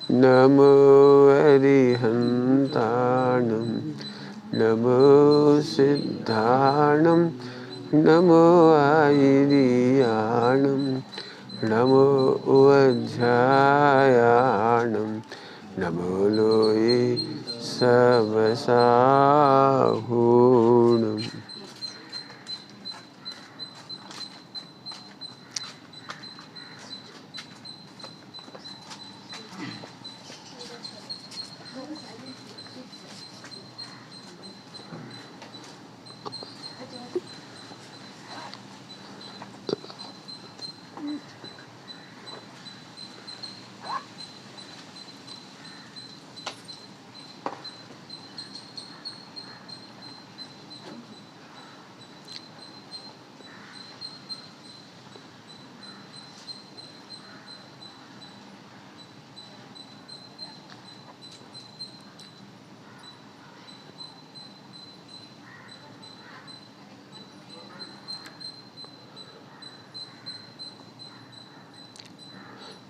नमो अरिहन्ताणं नमो सिद्धाणं नमो आयिर्याणं नमो वज्रायाणं नमो लोये सबसाहूणम्।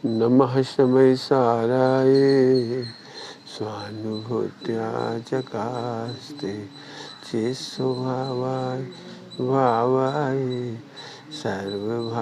नमः शमै साराय स्वानुभूत्या चकास्ते चिस्वभावाय भावाय सर्वभावान्तरच्छि।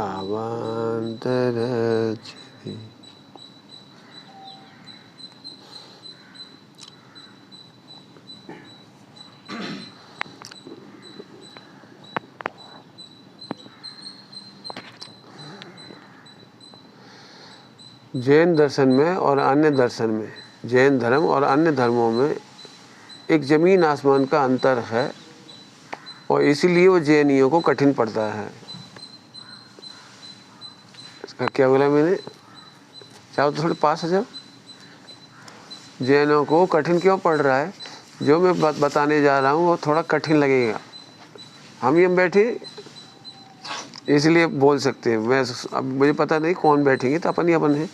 जैन दर्शन में और अन्य दर्शन में, जैन धर्म और अन्य धर्मों में एक ज़मीन आसमान का अंतर है और इसीलिए वो जैनियों को कठिन पड़ता है। इसका क्या बोला मैंने? चाहो तो थोड़े पास आ जाओ। जैनों को कठिन क्यों पड़ रहा है? जो मैं बताने जा रहा हूँ वो थोड़ा कठिन लगेगा। हम ये बैठे इसलिए बोल सकते हैं। मैं अब मुझे पता नहीं कौन बैठेंगे, तो अपन ही अपन है,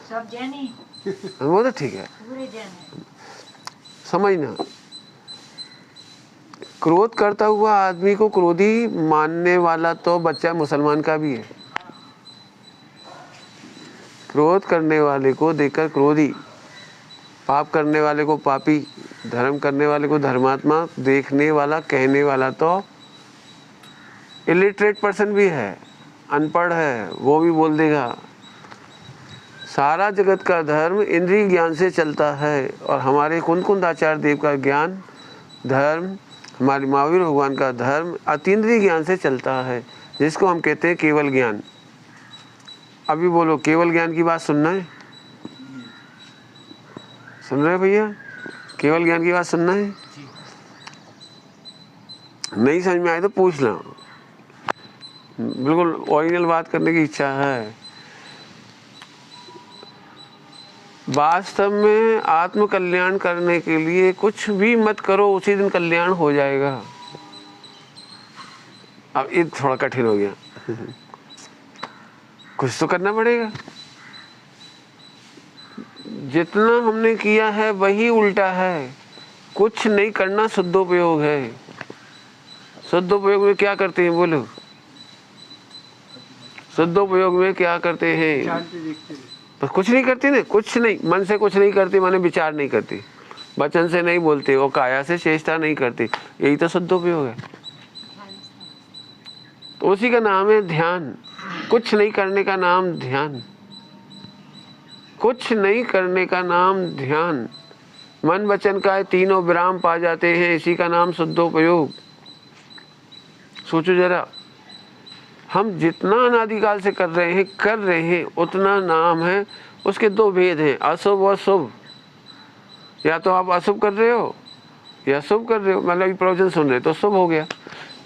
सब जैन ही। वो तो ठीक है, पूरे जैन है। समझना। क्रोध करता हुआ आदमी को क्रोधी मानने वाला तो बच्चा मुसलमान का भी है। क्रोध करने वाले को देखकर क्रोधी, पाप करने वाले को पापी, धर्म करने वाले को धर्मात्मा देखने वाला, कहने वाला तो इलिटरेट पर्सन भी है, अनपढ़ है, वो भी बोल देगा। सारा जगत का धर्म इंद्रिय ज्ञान से चलता है और हमारे कुंद आचार्य देव का ज्ञान धर्म, हमारे महावीर भगवान का धर्म अतीन्द्रिय ज्ञान से चलता है, जिसको हम कहते हैं केवल ज्ञान। अभी बोलो, केवल ज्ञान की बात सुनना है? सुन रहे भैया? केवल ज्ञान की बात सुनना है? नहीं समझ में आए तो पूछ लो, बिल्कुल ओरिजिनल बात करने की इच्छा है। वास्तव में आत्म कल्याण करने के लिए कुछ भी मत करो, उसी दिन कल्याण हो जाएगा। अब ये थोड़ा कठिन हो गया। कुछ तो करना पड़ेगा। जितना हमने किया है वही उल्टा है। कुछ नहीं करना शुद्धोपयोग है। शुद्धोपयोग में क्या करते हैं बोलो? शुद्धोपयोग में क्या करते हैं? बस कुछ नहीं करती ना, कुछ नहीं, मन से कुछ नहीं करती, माने विचार नहीं करती, वचन से नहीं बोलते और काया से चेष्टा नहीं करती, यही तो शुद्धोपयोग है। तो उसी का नाम है ध्यान। कुछ नहीं करने का नाम ध्यान, कुछ नहीं करने का नाम ध्यान। मन वचन का तीनों विराम पा जाते हैं, इसी का नाम शुद्धोपयोग। सोचो जरा, हम जितना अनादिकाल से कर रहे हैं उतना नाम है। उसके दो भेद हैं, अशुभ और शुभ। या तो आप अशुभ कर रहे हो या शुभ कर रहे हो। मतलब प्रवचन सुन रहे तो शुभ हो गया,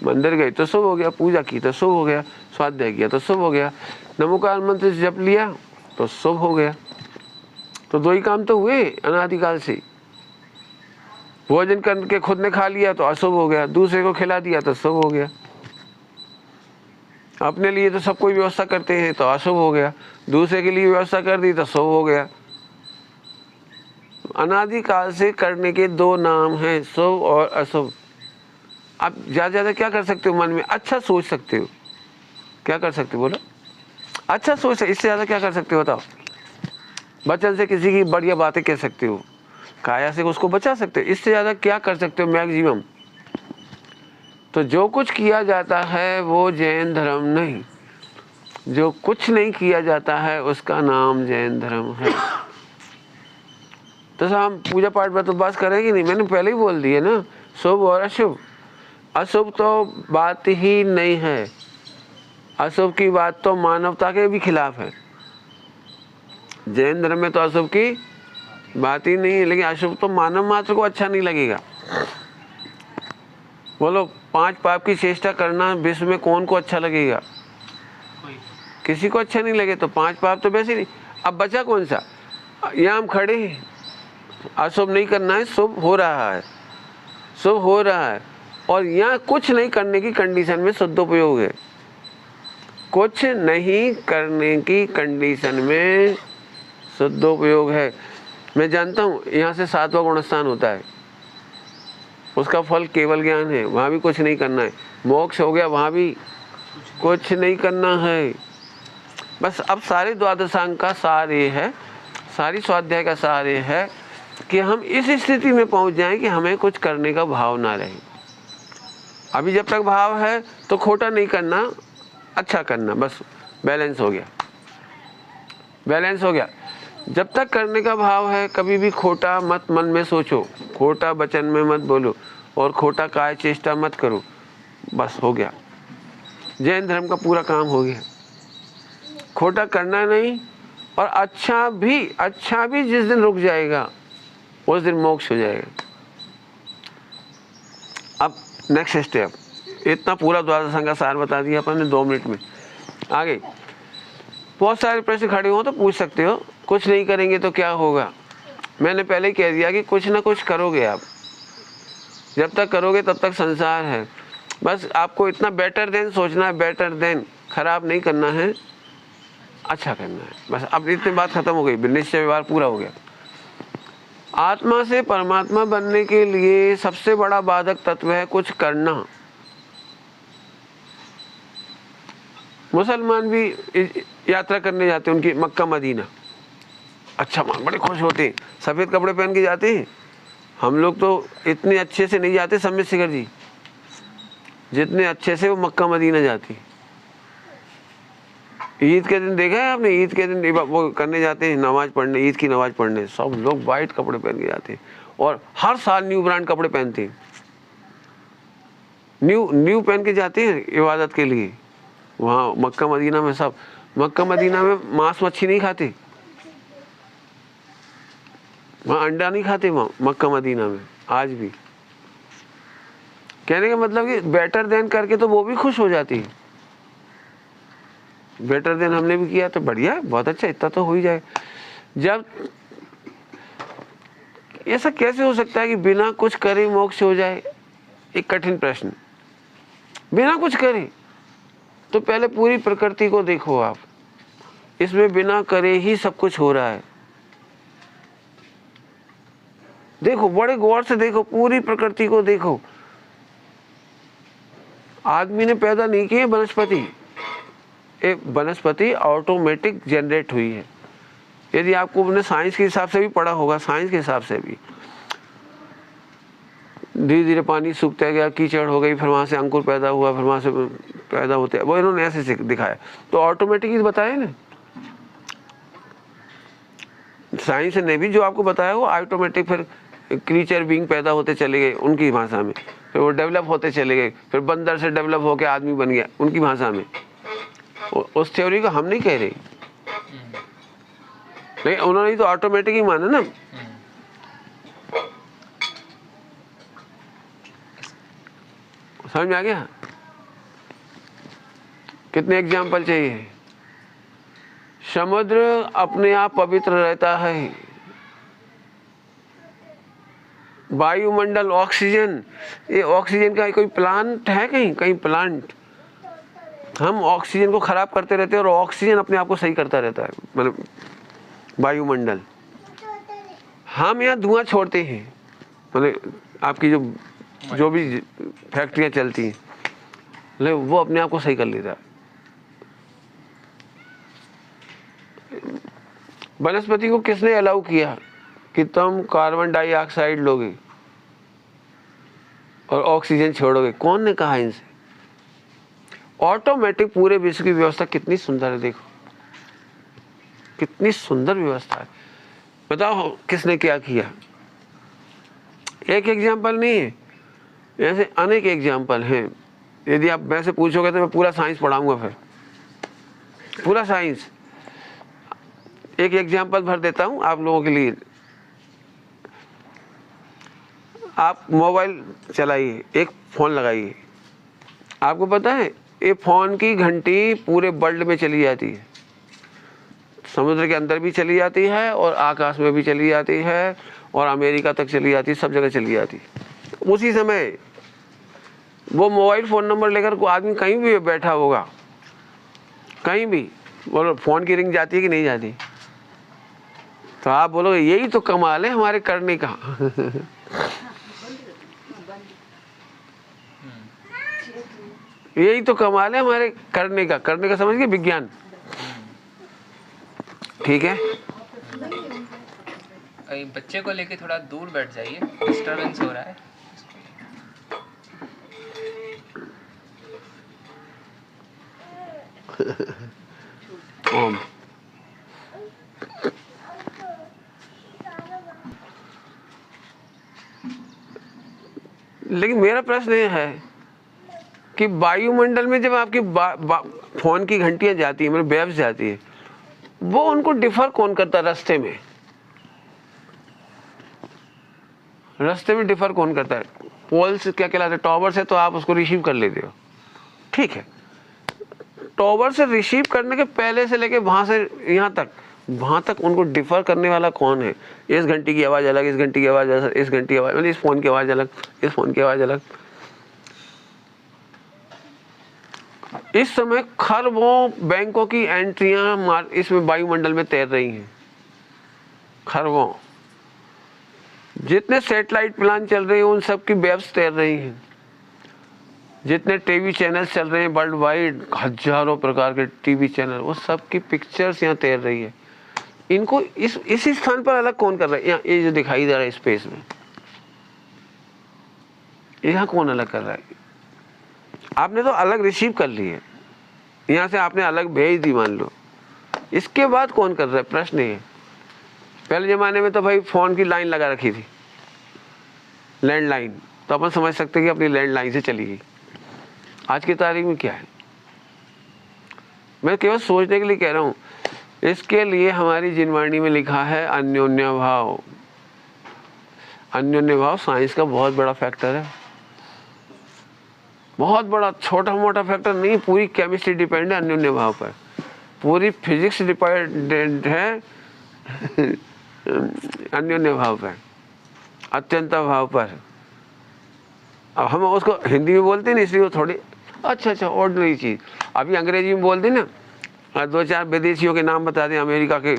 मंदिर गए तो शुभ हो गया, पूजा की तो शुभ हो गया, स्वाध्याय किया तो शुभ हो गया, नमोकार मंत्र जप लिया तो शुभ हो गया। तो दो ही काम तो हुए अनादिकाल से। भोजन करके खुद ने खा लिया तो अशुभ हो गया, दूसरे को खिला दिया तो शुभ हो गया। अपने लिए तो सब कोई व्यवस्था करते हैं तो अशुभ हो गया, दूसरे के लिए व्यवस्था कर दी तो शुभ हो गया। अनादिकाल से करने के दो नाम हैं, शुभ और अशुभ। आप ज़्यादा क्या कर सकते हो? मन में अच्छा सोच सकते हो। क्या कर सकते हो बोलो? अच्छा सोच, इससे ज़्यादा क्या कर सकते हो बताओ? वचन से किसी की बढ़िया बातें कह सकते हो, काया से उसको बचा सकते हो, इससे ज़्यादा क्या कर सकते हो मैक्सिमम। तो जो कुछ किया जाता है वो जैन धर्म नहीं, जो कुछ नहीं किया जाता है उसका नाम जैन धर्म है। तो हम पूजा पाठ में तो बस करेंगे नहीं, मैंने पहले ही बोल दिया ना, शुभ और अशुभ। अशुभ तो बात ही नहीं है, अशुभ की बात तो मानवता के भी खिलाफ है। जैन धर्म में तो अशुभ की बात ही नहीं है, लेकिन अशुभ तो मानव मात्र को अच्छा नहीं लगेगा। बोलो 5 पाप की चेष्टा करना विश्व में कौन को अच्छा लगेगा? किसी को अच्छा नहीं लगे, तो 5 पाप तो वैसे नहीं। अब बचा कौन सा? यहाँ हम खड़े हैं, अशुभ नहीं करना है, शुभ हो रहा है, शुभ हो रहा है। और यहाँ कुछ नहीं करने की कंडीशन में शुद्धोपयोग है, कुछ नहीं करने की कंडीशन में शुद्धोपयोग है। मैं जानता हूँ यहाँ से 7वां गुणस्थान होता है, उसका फल केवल ज्ञान है, वहाँ भी कुछ नहीं करना है। मोक्ष हो गया, वहाँ भी कुछ नहीं करना है। बस अब सारे द्वादशांग का सार ये है, सारी स्वाध्याय का सार ये है कि हम इस स्थिति में पहुँच जाएं कि हमें कुछ करने का भाव ना रहे। अभी जब तक भाव है तो खोटा नहीं करना, अच्छा करना, बस बैलेंस हो गया, बैलेंस हो गया। जब तक करने का भाव है कभी भी खोटा मत मन में सोचो, खोटा वचन में मत बोलो और खोटा काय चेष्टा मत करो, बस हो गया। जैन धर्म का पूरा काम हो गया। खोटा करना नहीं, और अच्छा भी जिस दिन रुक जाएगा उस दिन मोक्ष हो जाएगा। अब नेक्स्ट स्टेप, इतना पूरा द्वादशांग का सार बता दिया अपन ने 2 मिनट में। आगे बहुत सारे प्रश्न खड़े हो तो पूछ सकते हो, कुछ नहीं करेंगे तो क्या होगा? मैंने पहले ही कह दिया कि कुछ ना कुछ करोगे आप, जब तक करोगे तब तक संसार है। बस आपको इतना बेटर देन सोचना है, बेटर देन, खराब नहीं करना है, अच्छा करना है, बस। अब इतनी बात खत्म हो गई, निश्चय व्यवहार पूरा हो गया। आत्मा से परमात्मा बनने के लिए सबसे बड़ा बाधक तत्व है कुछ करना। मुसलमान भी यात्रा करने जाते हैं, उनकी मक्का मदीना, अच्छा बड़े खुश होते हैं, सफ़ेद कपड़े पहन के जाते हैं। हम लोग तो इतने अच्छे से नहीं जाते, सम्मित शिखर जी जितने अच्छे से वो मक्का मदीना जाती। ईद के दिन देखा है आपने? ईद के दिन वो करने जाते हैं, नमाज पढ़ने, ईद की नमाज पढ़ने, सब लोग वाइट कपड़े पहन के जाते हैं और हर साल न्यू ब्रांड कपड़े पहनते हैं, न्यू पहन के जाते हैं इबादत के लिए। वहाँ मक्का मदीना में सब, मक्का मदीना में मांस मच्छी नहीं खाते, वहाँ अंडा नहीं खाते, वहाँ मक्का मदीना में आज भी। कहने का मतलब कि बेटर देन करके तो वो भी खुश हो जाती है। बेटर देन हमने भी किया तो बढ़िया है, बहुत अच्छा, इतना तो हो ही जाए। जब ऐसा कैसे हो सकता है कि बिना कुछ करे मोक्ष हो जाए? एक कठिन प्रश्न। बिना कुछ करे तो पहले पूरी प्रकृति को देखो आप, इसमें बिना करे ही सब कुछ हो रहा है। देखो, बड़े गौर से देखो, पूरी प्रकृति को देखो। आदमी ने पैदा नहीं किए वनस्पति, एक वनस्पति ऑटोमेटिक जनरेट हुई है। यदि आपको अपने साइंस के हिसाब से भी पढ़ा होगा, साइंस के हिसाब से भी धीरे धीरे पानी सूखता गया, कीचड़ हो गई, फिर वहाँ से अंकुर पैदा हुआ, फिर वहाँ से पैदा होते, वो इन्होंने ऐसे दिखाया। तो ऑटोमेटिक ही बताया ना, साइंस ने भी जो आपको बताया वो ऑटोमेटिक। फिर क्रीचर बीइंग पैदा होते चले गए उनकी भाषा में, फिर वो डेवलप होते चले गए, फिर बंदर से डेवलप होकर आदमी बन गया उनकी भाषा में। उस थ्योरी को हम नहीं कह रहे, नहीं, उन्होंने तो ऑटोमेटिक ही माना ना। समझ में आ गया? कितने एग्जाम्पल चाहिए? समुद्र अपने आप पवित्र रहता है, वायुमंडल, ऑक्सीजन, ये ऑक्सीजन का कोई प्लांट है कहीं प्लांट? हम ऑक्सीजन को खराब करते रहते हैं और ऑक्सीजन अपने आप को सही करता रहता है, मतलब वायुमंडल। हम यहाँ धुआं छोड़ते हैं, मतलब आपकी जो भी फैक्ट्रियाँ चलती हैं, लेकिन वो अपने आप को सही कर लेता है। वनस्पति को किसने अलाउ किया कि तुम कार्बन डाइऑक्साइड लोगे और ऑक्सीजन छोड़ोगे? कौन ने कहा इनसे? ऑटोमेटिक पूरे विश्व की व्यवस्था कितनी सुंदर है, देखो कितनी सुंदर व्यवस्था है। बताओ किसने क्या किया? एक एग्जाम्पल नहीं है, ऐसे अनेक एग्जाम्पल हैं। यदि आप मैं से पूछोगे तो मैं पूरा साइंस पढ़ाऊंगा, फिर पूरा साइंस। एक एग्जाम्पल भर देता हूं आप लोगों के लिए। आप मोबाइल चलाइए, एक फ़ोन लगाइए, आपको पता है ये फ़ोन की घंटी पूरे वर्ल्ड में चली जाती है। समुद्र के अंदर भी चली जाती है और आकाश में भी चली जाती है और अमेरिका तक चली जाती है, सब जगह चली जाती है। उसी समय वो मोबाइल फ़ोन नंबर लेकर कोई आदमी कहीं भी बैठा होगा, कहीं भी, बोलो फ़ोन की रिंग जाती है कि नहीं जाती? तो आप बोलोगे यही तो कमाल है हमारे करने का। यही तो कमाल है हमारे करने का समझ गए? विज्ञान। ठीक है, बच्चे को लेके थोड़ा दूर बैठ जाइए, डिस्टरबेंस हो रहा है। ओम। लेकिन मेरा प्रश्न ये है कि वायुमंडल में जब आपकी फोन की घंटियां जाती है, मतलब वेव्स जाती है, वो उनको डिफर कौन करता है? रास्ते में डिफर कौन करता है? पोल से क्या कहलाता है? टॉवर से तो आप उसको रिसीव कर लेते हो, ठीक है। टॉवर से रिसीव करने के पहले से लेके वहां से वहां तक उनको डिफर करने वाला कौन है? इस घंटी की आवाज अलग, इस घंटी की आवाज अलग, इस घंटी की आवाज, मतलब इस फोन की आवाज अलग, इस फोन की आवाज अलग। इस समय खरबों बैंकों की एंट्रियां इसमें वायुमंडल में तैर रही हैं, खरबों। जितने सैटेलाइट प्लान चल रहे हैं उन सब की वेव्स तैर रही हैं। जितने टीवी चैनल चल रहे हैं वर्ल्ड वाइड, हजारों प्रकार के टीवी चैनल, वो सब की पिक्चर्स यहाँ तैर रही है। इनको इसी स्थान पर अलग कौन कर रहा है? ये जो दिखाई दे रहा है स्पेस में, यहाँ कौन अलग कर रहा है? आपने तो अलग रिसीव कर ली है, यहाँ से आपने अलग भेज दी मान लो, इसके बाद कौन कर रहा है? प्रश्न ये। पहले जमाने में तो भाई फोन की लाइन लगा रखी थी, लैंडलाइन, तो अपन समझ सकते हैं कि अपनी लैंडलाइन से चली गई। आज की तारीख में क्या है? मैं केवल सोचने के लिए कह रहा हूँ। इसके लिए हमारी जिनवाणी में लिखा है अन्योन्य भाव। अन्योन्य भाव साइंस का बहुत बड़ा फैक्टर है, बहुत बड़ा, छोटा मोटा फैक्टर नहीं। पूरी केमिस्ट्री डिपेंड है अन्योन्य भाव पर, पूरी फिजिक्स डिपेंड है अन्योन्य भाव पर, अत्यंत भाव पर। अब हम उसको हिंदी में बोलते हैं ना, इसलिए वो थोड़ी अच्छा ऑर्डिनरी चीज़। अभी अंग्रेजी में बोलते ना, 2-4 विदेशियों के नाम बता दें, अमेरिका के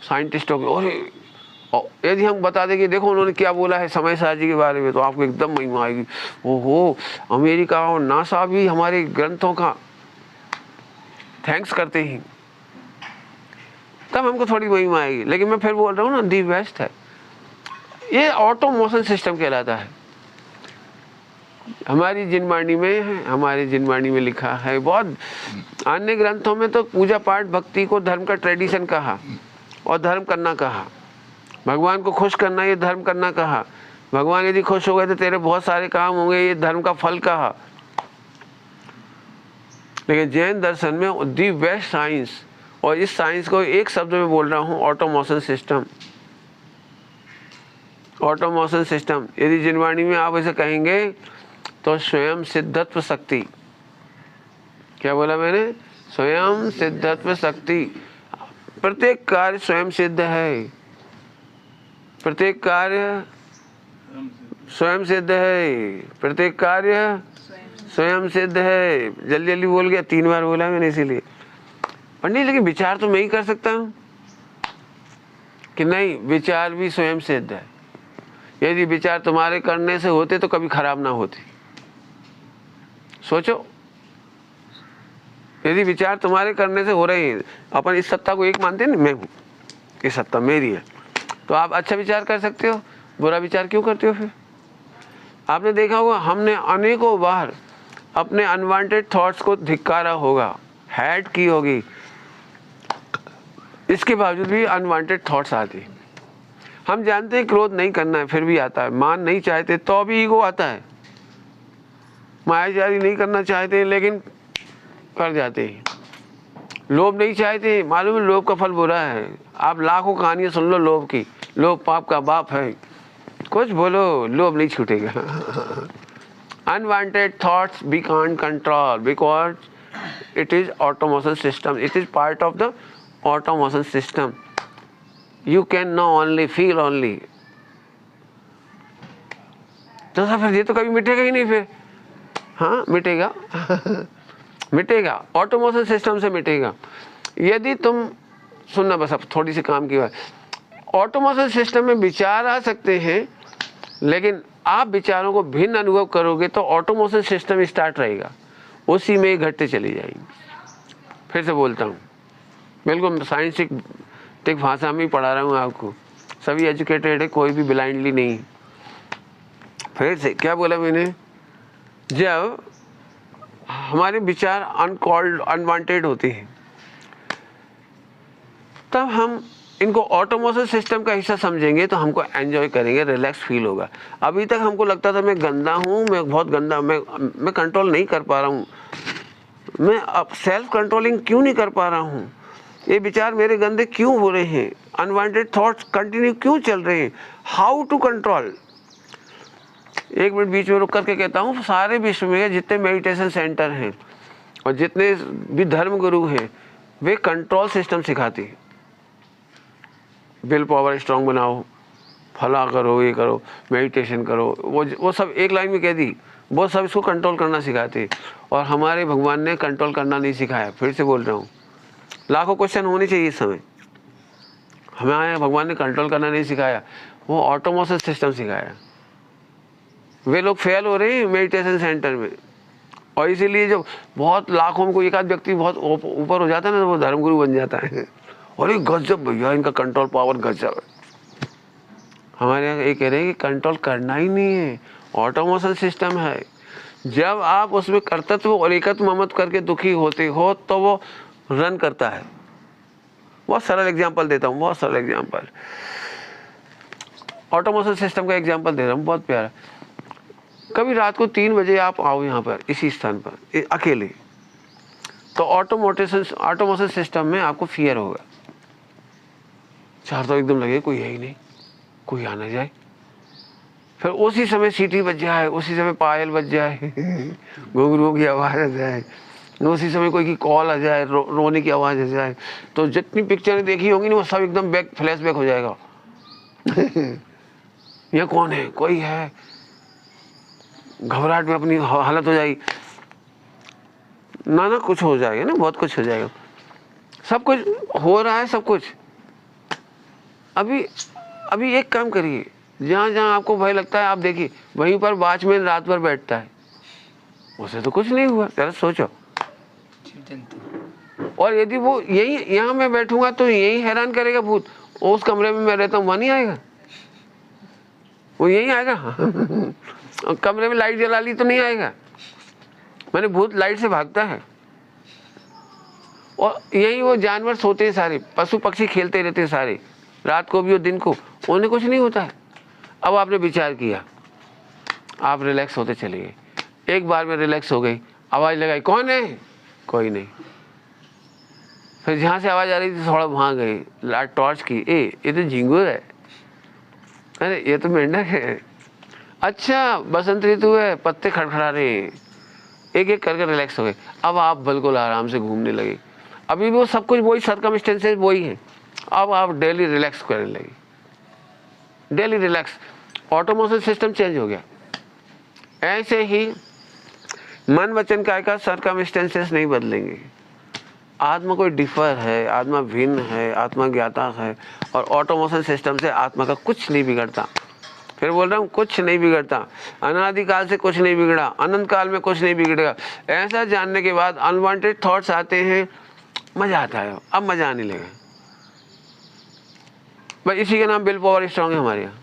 साइंटिस्टों के, और यदि हम बता दें कि देखो उन्होंने क्या बोला है समय साजी के बारे में, तो आपको एकदम महिमा आएगी। ओहो, अमेरिका और नासा भी हमारे ग्रंथों का थैंक्स करते हैं, तब हमको थोड़ी महिमा आएगी। लेकिन मैं फिर बोल रहा हूँ ना, दी बेस्ट है। ये ऑटो मोशन सिस्टम कहलाता है। हमारी जिनवाणी में लिखा है। बहुत अन्य ग्रंथों में तो पूजा पाठ भक्ति को धर्म का ट्रेडिशन कहा और धर्म करना कहा। भगवान को खुश करना ये धर्म करना कहा। भगवान यदि खुश हो गए तो तेरे बहुत सारे काम होंगे, ये धर्म का फल कहा। लेकिन जैन दर्शन में दी बेस्ट साइंस, और इस साइंस को एक शब्द में बोल रहा हूँ, ऑटोमोशन सिस्टम। ऑटोमोशन सिस्टम यदि जिनवाणी में आप ऐसे कहेंगे तो स्वयं सिद्धत्व शक्ति। क्या बोला मैंने? स्वयं सिद्धत्व शक्ति। प्रत्येक कार्य स्वयं सिद्ध है, प्रत्येक कार्य स्वयं सिद्ध है, प्रत्येक कार्य स्वयं सिद्ध है। जल्दी जल्दी बोल गया, 3 बार बोला मैंने इसीलिए। पंडित लेकिन विचार तो मैं ही कर सकता हूँ कि नहीं, विचार भी स्वयं सिद्ध है। यदि विचार तुम्हारे करने से होते तो कभी खराब ना होती। सोचो, यदि विचार तुम्हारे करने से हो रहे हैं, अपन इस सत्ता को एक मानते हैं ना, मैं हूं, कि सत्ता मेरी है, तो आप अच्छा विचार कर सकते हो, बुरा विचार क्यों करते हो फिर? आपने देखा होगा हमने अनेकों बार अपने अनवांटेड थॉट्स को धिक्कारा होगा, हैट की होगी, इसके बावजूद भी अनवांटेड थॉट्स आती। हम जानते हैं क्रोध नहीं करना है, फिर भी आता है। मान नहीं चाहते तो भी ईगो आता है। मायाजारी नहीं करना चाहते लेकिन कर जाते हैं। लोभ नहीं चाहते, मालूम है लोभ का फल बुरा है। आप लाखों कहानियां सुन लो लोभ की, लोभ पाप का बाप है, कुछ बोलो लोभ नहीं छूटेगा। Unwanted thoughts we can't control because it is automation system, it is part of the automation system. You can know only feel only. तो फिर ये तो कभी मिटेगा ही नहीं फिर। हाँ मिटेगा। मिटेगा, ऑटोमेशन सिस्टम से मिटेगा। यदि तुम सुनना, बस अब थोड़ी सी काम की बात, ऑटोमेशन सिस्टम में विचार आ सकते हैं, लेकिन आप विचारों को भिन्न अनुभव करोगे तो ऑटोमेशन सिस्टम स्टार्ट रहेगा, उसी में घटते चली जाएंगी। फिर से बोलता हूँ, बिल्कुल साइंटिफिक भाषा में ही पढ़ा रहा हूँ आपको, सभी एजुकेटेड है, कोई भी ब्लाइंडली नहीं। फिर से क्या बोला मैंने, जब हमारे विचार अनकॉल्ड अनवांटेड होते हैं तब हम इनको ऑटोमेशन सिस्टम का हिस्सा समझेंगे, तो हमको एंजॉय करेंगे, रिलैक्स फील होगा। अभी तक हमको लगता था मैं गंदा हूँ, मैं बहुत गंदा, मैं कंट्रोल नहीं कर पा रहा हूँ, मैं अब सेल्फ कंट्रोलिंग क्यों नहीं कर पा रहा हूँ, ये विचार मेरे गंदे क्यों हो रहे हैं, अनवांटेड थॉट्स कंटिन्यू क्यों चल रहे हैं, हाउ टू कंट्रोल। एक मिनट बीच में रुक करके कहता हूँ, सारे विश्व में जितने मेडिटेशन सेंटर हैं और जितने भी धर्म गुरु हैं, वे कंट्रोल सिस्टम सिखाते हैं। विल पावर स्ट्रांग बनाओ, फला करो, ये करो, मेडिटेशन करो, वो सब एक लाइन में कह दी, वो सब इसको कंट्रोल करना सिखाते हैं। और हमारे भगवान ने कंट्रोल करना नहीं सिखाया। फिर से बोल रहा हूँ, लाखों क्वेश्चन होने चाहिए इस समय। हमारे भगवान ने कंट्रोल करना नहीं सिखाया, वो ऑटोमेशन सिस्टम सिखाया। वे लोग फेल हो रहे हैं मेडिटेशन सेंटर में, और इसीलिए जब बहुत लाखों में कोई एक आध व्यक्ति बहुत ऊपर हो जाता है ना, तो वो धर्मगुरु बन जाता है। और ये गजब भैया, इनका कंट्रोल पावर गजब है। हमारे यहाँ ये कह रहे हैं कि कंट्रोल करना ही नहीं है, ऑटोमेशन सिस्टम है। जब आप उसमें कर्तृत्व और एकत्व ममत करके दुखी होते हो तो वो रन करता है। बहुत सरल एग्जांपल देता हूँ, बहुत सरल एग्जांपल, ऑटोमेशन सिस्टम का एग्जांपल दे रहा हूँ, बहुत प्यारा। कभी रात को 3 बजे आप आओ यहाँ पर, इसी स्थान पर अकेले, तो ऑटोमेशन सिस्टम में आपको फियर होगा। चार तो एकदम लगे कोई है ही नहीं, कोई आ ना जाए। फिर उसी समय सीटी बज जाए, उसी समय पायल बज जाए, घुंघरू की आवाज़ आ जाए, उसी समय कोई की कॉल आ जाए, रोने की आवाज़ आ जाए, तो जितनी पिक्चरें देखी होंगी ना वो सब एकदम फ्लैशबैक हो जाएगा। ये कौन है, कोई है, घबराहट में अपनी हालत हो जाएगी, ना कुछ हो जाएगा ना, बहुत कुछ हो जाएगा, सब कुछ हो रहा है, सब कुछ। अभी एक काम करिए, जहाँ जहाँ आपको भय लगता है आप देखिए, वहीं पर वॉचमैन रात भर बैठता है, उसे तो कुछ नहीं हुआ, जरा सोचो। और यदि वो यही यहाँ मैं बैठूंगा तो यही हैरान करेगा भूत, उस कमरे में मैं रहता हूँ वहाँ नहीं आएगा, वो यही आएगा। कमरे में लाइट जला ली तो नहीं आएगा, मैंने भूत लाइट से भागता है। और यही वो जानवर सोते हैं सारे, पशु पक्षी खेलते रहते हैं सारे, रात को भी और दिन को, उन्हें कुछ नहीं होता है। अब आपने विचार किया, आप रिलैक्स होते चले गए, एक बार में रिलैक्स हो गई, आवाज़ लगाई, कौन है, कोई नहीं। फिर जहाँ से आवाज़ आ रही थी थोड़ा वहाँ गए, लाइट टॉर्च की, ये तो झिंगुर है, अरे ये तो मेंढक है, अच्छा बसंत ऋतु है, पत्ते खड़खड़ा रहे हैं, एक एक करके रिलैक्स हो गए। अब आप बिल्कुल आराम से घूमने लगे, अभी भी वो सब कुछ वही सर्कमस्टेंसेस वही हैं, अब आप डेली रिलैक्स करने लगे, daily relax, automation system change हो गया। ऐसे ही मन वचन काया का सर्कमस्टेंसेस नहीं बदलेंगे। आत्मा कोई डिफर है, आत्मा भिन्न है, आत्मा ज्ञाता है, और ऑटोमेशन सिस्टम से आत्मा का कुछ नहीं बिगड़ता। फिर बोल रहा हूँ, कुछ नहीं बिगड़ता, अनादिकाल से कुछ नहीं बिगड़ा, अनंत काल में कुछ नहीं बिगड़ेगा। ऐसा जानने के बाद अनवांटेड थॉट्स आते हैं, मजा आता है, अब मजा आने लगा। भाई इसी का नाम विल पावर स्ट्रांग है हमारे यहाँ।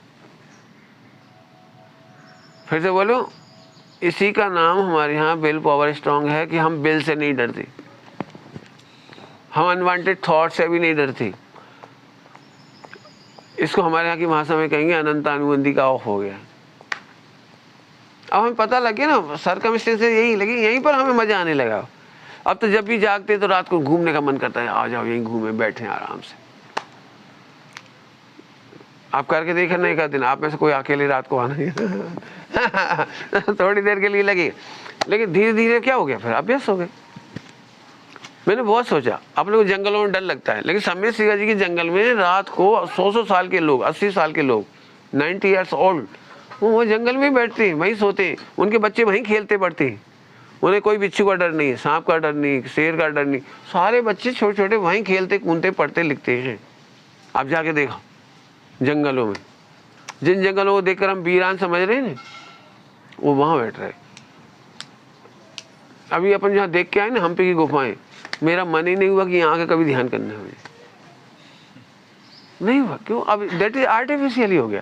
फिर से बोलो, इसी का नाम हमारे यहाँ विल पावर स्ट्रांग है कि हम विल से नहीं डरते, हम अनवांटेड थॉट से भी नहीं डरते। इसको हमारे यहाँ की भाषा में कहेंगे अनंतानुबंधी का ऑफ हो गया। अब हमें पता लगे ना, सर्कमस्टेंस यही लगी, यहीं पर हमें मजा आने लगा। अब तो जब भी जागते तो रात को घूमने का मन करता है, आ जाओ यहीं घूमे बैठे आराम से। आप करके देखा नहीं का दिन, आप में से कोई अकेले रात को आना थोड़ी देर के लिए लगी, लेकिन धीरे धीरे क्या हो गया, फिर अभ्यास हो गए। मैंने बहुत सोचा, अपने को जंगलों में डर लगता है, लेकिन समय सिंह जी के जंगल में रात को 100 साल के लोग, 80 साल के लोग, 90 ईयर्स ओल्ड, वो जंगल में बैठते हैं, वहीं सोते हैं, उनके बच्चे वहीं खेलते पड़ते हैं। उन्हें कोई बिच्छू का डर नहीं, सांप का डर नहीं, शेर का डर नहीं, सारे बच्चे छोटे छोटे वहीं खेलते कूदते पढ़ते लिखते हैं। आप जाके देखो जंगलों में, जिन जंगलों को देखकर हम वीरान समझ रहे हैं, वो वहाँ बैठ रहे। अभी अपन जहाँ देख के आए ना हम्पी की गुफाएं, मेरा मन ही नहीं हुआ कि यहाँ के कभी ध्यान करना है, नहीं हुआ। क्यों? अब दैट इज आर्टिफिशियली हो गया।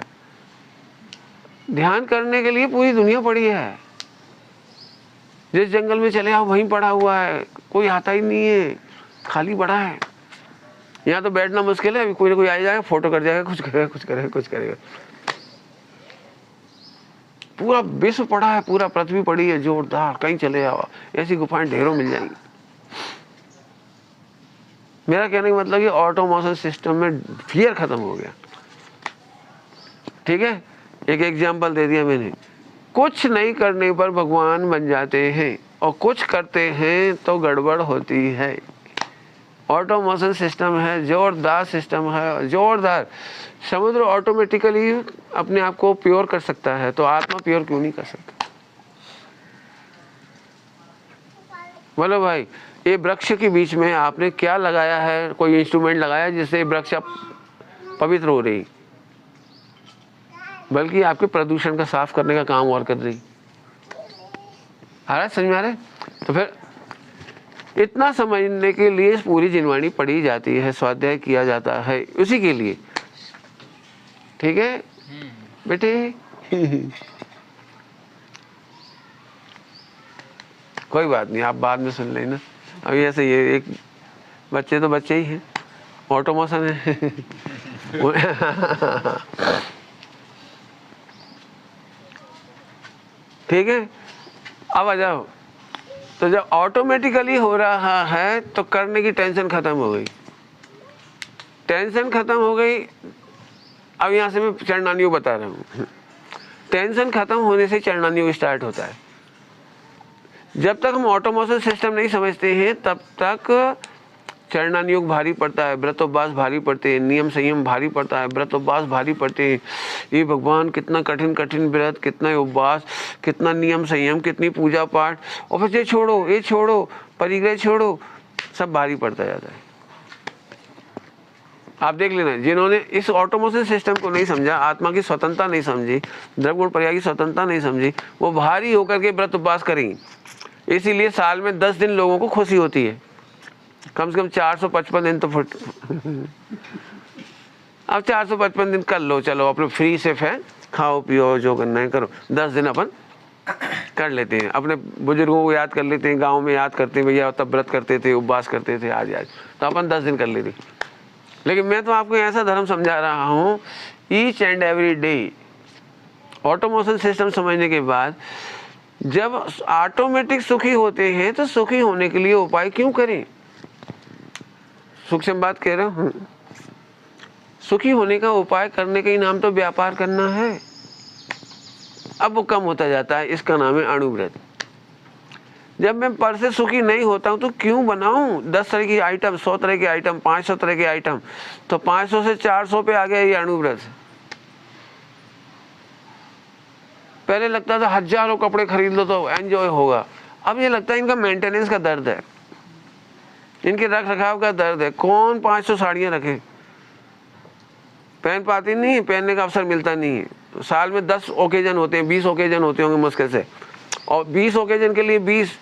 ध्यान करने के लिए पूरी दुनिया पड़ी है। जिस जंगल में चले आओ वहीं पड़ा हुआ है, कोई आता ही नहीं है, खाली पड़ा है। यहाँ तो बैठना मुश्किल है, अभी कोई ना कोई आ जाएगा, फोटो कर जाएगा, कुछ करेगा कुछ करेगा कुछ करेगा। पूरा विश्व पड़ा है, पूरा पृथ्वी पड़ी है जोरदार, कहीं चले आओ, ऐसी गुफाएं ढेरों मिल जाएंगी। मेरा कहने का मतलब कि ऑटोमेशन सिस्टम में फियर खत्म हो गया। ठीक है, एक एग्जाम्पल दे दिया मैंने। कुछ नहीं करने पर भगवान बन जाते हैं और कुछ करते हैं तो गड़बड़ होती है। ऑटोमेशन सिस्टम है, जोरदार सिस्टम है, जोरदार। समुद्र ऑटोमेटिकली अपने आप को प्योर कर सकता है, तो आत्मा प्योर क्यों नहीं कर सकता? बोलो भाई, ये वृक्ष के बीच में आपने क्या लगाया है? कोई इंस्ट्रूमेंट लगाया जिससे वृक्ष पवित्र हो रही, बल्कि आपके प्रदूषण का साफ करने का काम और कर रही। आ रहा है समझ में? आ रहा है? तो फिर इतना समझने के लिए पूरी जिनवाणी पढ़ी जाती है, स्वाध्याय किया जाता है उसी के लिए। ठीक है बेटे? कोई बात नहीं, आप बाद में सुन लेना। अभी ऐसे ये एक बच्चे तो बच्चे ही हैं, ऑटोमेशन है। ठीक है, अब आ जाओ। तो जब ऑटोमेटिकली हो रहा है तो करने की टेंशन खत्म हो गई, टेंशन खत्म हो गई। अब यहाँ से मैं चरणानी योग बता रहा हूँ। टेंशन खत्म होने से चरणानी योग स्टार्ट होता है। जब तक हम ऑटोमेशन सिस्टम नहीं समझते हैं तब तक चरणानी योग भारी पड़ता है, व्रतोपवास भारी पड़ते हैं, नियम संयम भारी पड़ता है, व्रतोपवास भारी पड़ते हैं। ये भगवान कितना कठिन कठिन व्रत, कितना उपवास, कितना नियम संयम, कितनी पूजा पाठ, और फिर ये छोड़ो, परिग्रह छोड़ो, सब भारी पड़ता जाता है। आप देख लेना, जिन्होंने इस ऑटोमेशन सिस्टम को नहीं समझा, आत्मा की स्वतंत्रता नहीं समझी, द्रव्य गुण पर्याय की स्वतंत्रता नहीं समझी, वो भारी होकर के व्रत उपवास करेंगे। इसीलिए साल में 10 दिन लोगों को खुशी होती है, कम से कम 455 दिन तो फुट। अब 455 दिन कर लो, चलो अपने फ्री से है, खाओ पियो जो करना है करो। 10 दिन अपन कर लेते हैं, अपने बुजुर्गों को याद कर लेते हैं, गांव में याद करते हैं, भैया तब व्रत करते थे, उपवास करते थे, आज तो अपन 10 दिन कर लेते। लेकिन मैं तो आपको ऐसा धर्म समझा रहा हूँ, each and every day. Automation system समझने के बाद जब ऑटोमेटिक सुखी होते हैं तो सुखी होने के लिए उपाय क्यों करें? सूक्ष्म बात कह रहा हूँ। सुखी होने का उपाय करने का ही नाम तो व्यापार करना है। अब वो कम होता जाता है, इसका नाम है अणुव्रत। जब मैं पर से सुखी नहीं होता हूं तो क्यों बनाऊं 10 तरह की आइटम, 100 तरह के आइटम, 500 तरह के आइटम? तो 500 से 400 पे आ गया ये अणुव्रत। पहले लगता था हजारों कपड़े खरीद लो तो एंजॉय होगा, अब ये लगता है इनका मेंटेनेंस का दर्द है, इनके रख रखाव का दर्द है। कौन 500 साड़ियां रखे? पहन पाती नहीं, पहनने का अवसर मिलता नहीं है। साल में 10 ओकेजन होते हैं, 20 ओकेजन होते होंगे मुश्किल से, और 20 ओकेजन के लिए 20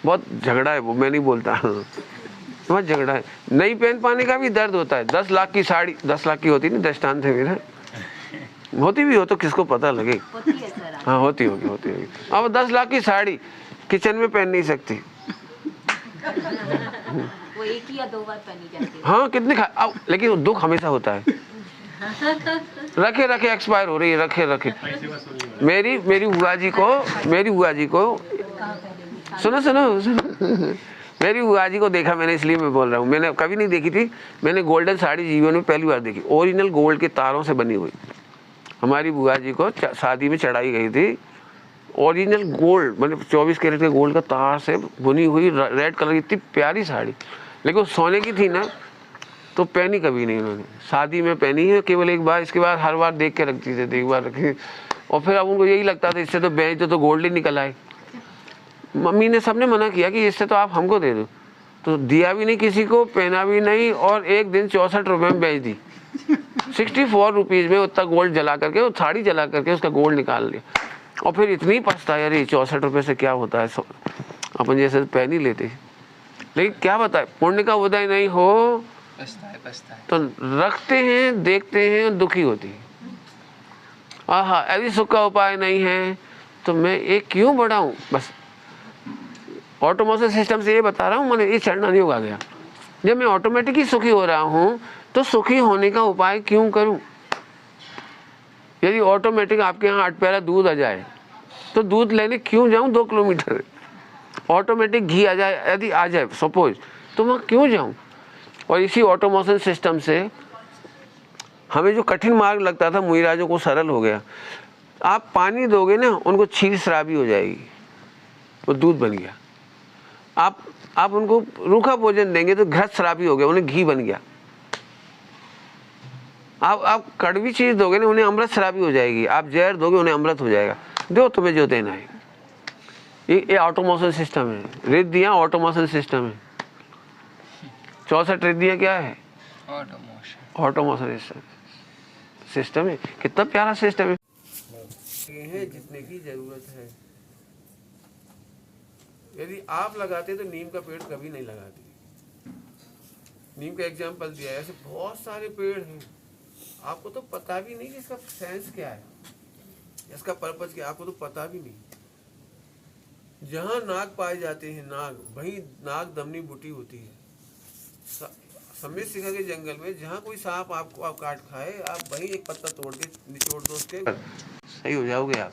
बहुत झगड़ा है, वो मैं नहीं बोलता। वहाँ झगड़ा है। नहीं पहन पाने का भी दर्द होता है। 10 लाख की साड़ी, 10 लाख की होती नहीं, दृष्टांत है मेरा, होती भी हो तो किसको पता लगे। होती है सर। हाँ होती होगी। अब 10 लाख की साड़ी किचन में पहन नहीं सकती। वो एक ही या 2 बार पहनी जाती है। हाँ कितने अब लेकिन दुख हमेशा होता है। रखे रखे एक्सपायर हो रही है, रखे रखे। मेरी बुआ जी को सुनो मेरी बुआ जी को देखा मैंने, इसलिए मैं बोल रहा हूँ। मैंने कभी नहीं देखी थी। मैंने गोल्डन साड़ी जीवन में पहली बार देखी, ओरिजिनल गोल्ड के तारों से बनी हुई। हमारी बुआ जी को शादी में चढ़ाई गई थी, ओरिजिनल गोल्ड, मतलब 24 कैरेट के गोल्ड का तार से बुनी हुई रेड कलर की इतनी प्यारी साड़ी। लेकिन सोने की थी ना, तो पहनी कभी नहीं उन्होंने। शादी में पहनी है केवल एक बार, इसके बाद हर बार देख के रखती थे, एक बार रखी। और फिर अब उनको यही लगता था इससे तो बेच दो तो गोल्ड ही निकल आए। मम्मी ने सबने मना किया कि इससे तो आप हमको दे दो, तो दिया भी नहीं किसी को, पहना भी नहीं। और एक दिन 64 रुपये में बेच दी। 64 रुपीज़ में उतना गोल्ड जला करके, वो साड़ी जला करके उसका गोल्ड निकाल लिया। और फिर इतनी पछताया, अरे 64 रुपये से क्या होता है, अपन जैसे पहन ही लेते। लेकिन क्या बताए, पुण्य का उदय नहीं हो तो रखते हैं, देखते हैं, दुखी होती है। आहा, यदि सुख का उपाय नहीं है तो मैं एक क्यों बढ़ाऊं। बस ऑटोमेशन सिस्टम से ये बता रहा हूँ, मैंने ये चढ़ना नहीं होगा गया। जब मैं ऑटोमेटिक ही सुखी हो रहा हूँ तो सुखी होने का उपाय क्यों करूं। यदि ऑटोमेटिक आपके यहाँ 8 प्याला दूध आ जाए तो दूध लेने क्यों जाऊं 2 किलोमीटर। ऑटोमेटिक घी आ जाए, यदि आ जाए सपोज, तो मैं क्यों जाऊं। और इसी ऑटोमेशन सिस्टम से हमें जो कठिन मार्ग लगता था मुइराजों को सरल हो गया। आप पानी दोगे ना, उनको क्षीर शराबी हो जाएगी, वो दूध बन गया। आप उनको रूखा भोजन देंगे तो घृत शराबी हो गया, उन्हें घी बन गया। आप कड़वी चीज दोगे ना, उन्हें अमृत शराबी हो जाएगी। आप जहर दोगे, उन्हें अमृत हो जाएगा। दो तुम्हें जो देना है। ये ऑटोमेशन सिस्टम है। रिद्धियां ऑटोमेशन सिस्टम है। 64 रिद्धियां क्या है, ऑटोमेशन सिस्टम है। कितना प्यारा सिस्टम है। जितने की जरूरत है, यदि आप लगाते तो नीम का पेड़ कभी नहीं लगाते। नीम का एग्जाम्पल दिया है, ऐसे बहुत सारे पेड़ हैं, आपको तो पता भी नहीं कि इसका सेंस क्या है, इसका पर्पज क्या, आपको तो पता भी नहीं। जहां नाग पाए जाते हैं, नाग, वहीं नाग दमनी बूटी होती है। समेत शिखा के जंगल में जहां कोई सांप आपको आप काट खाए, आप वहीं एक पत्ता तोड़ के निचोड़ दो उसके, सही हो जाओगे आप।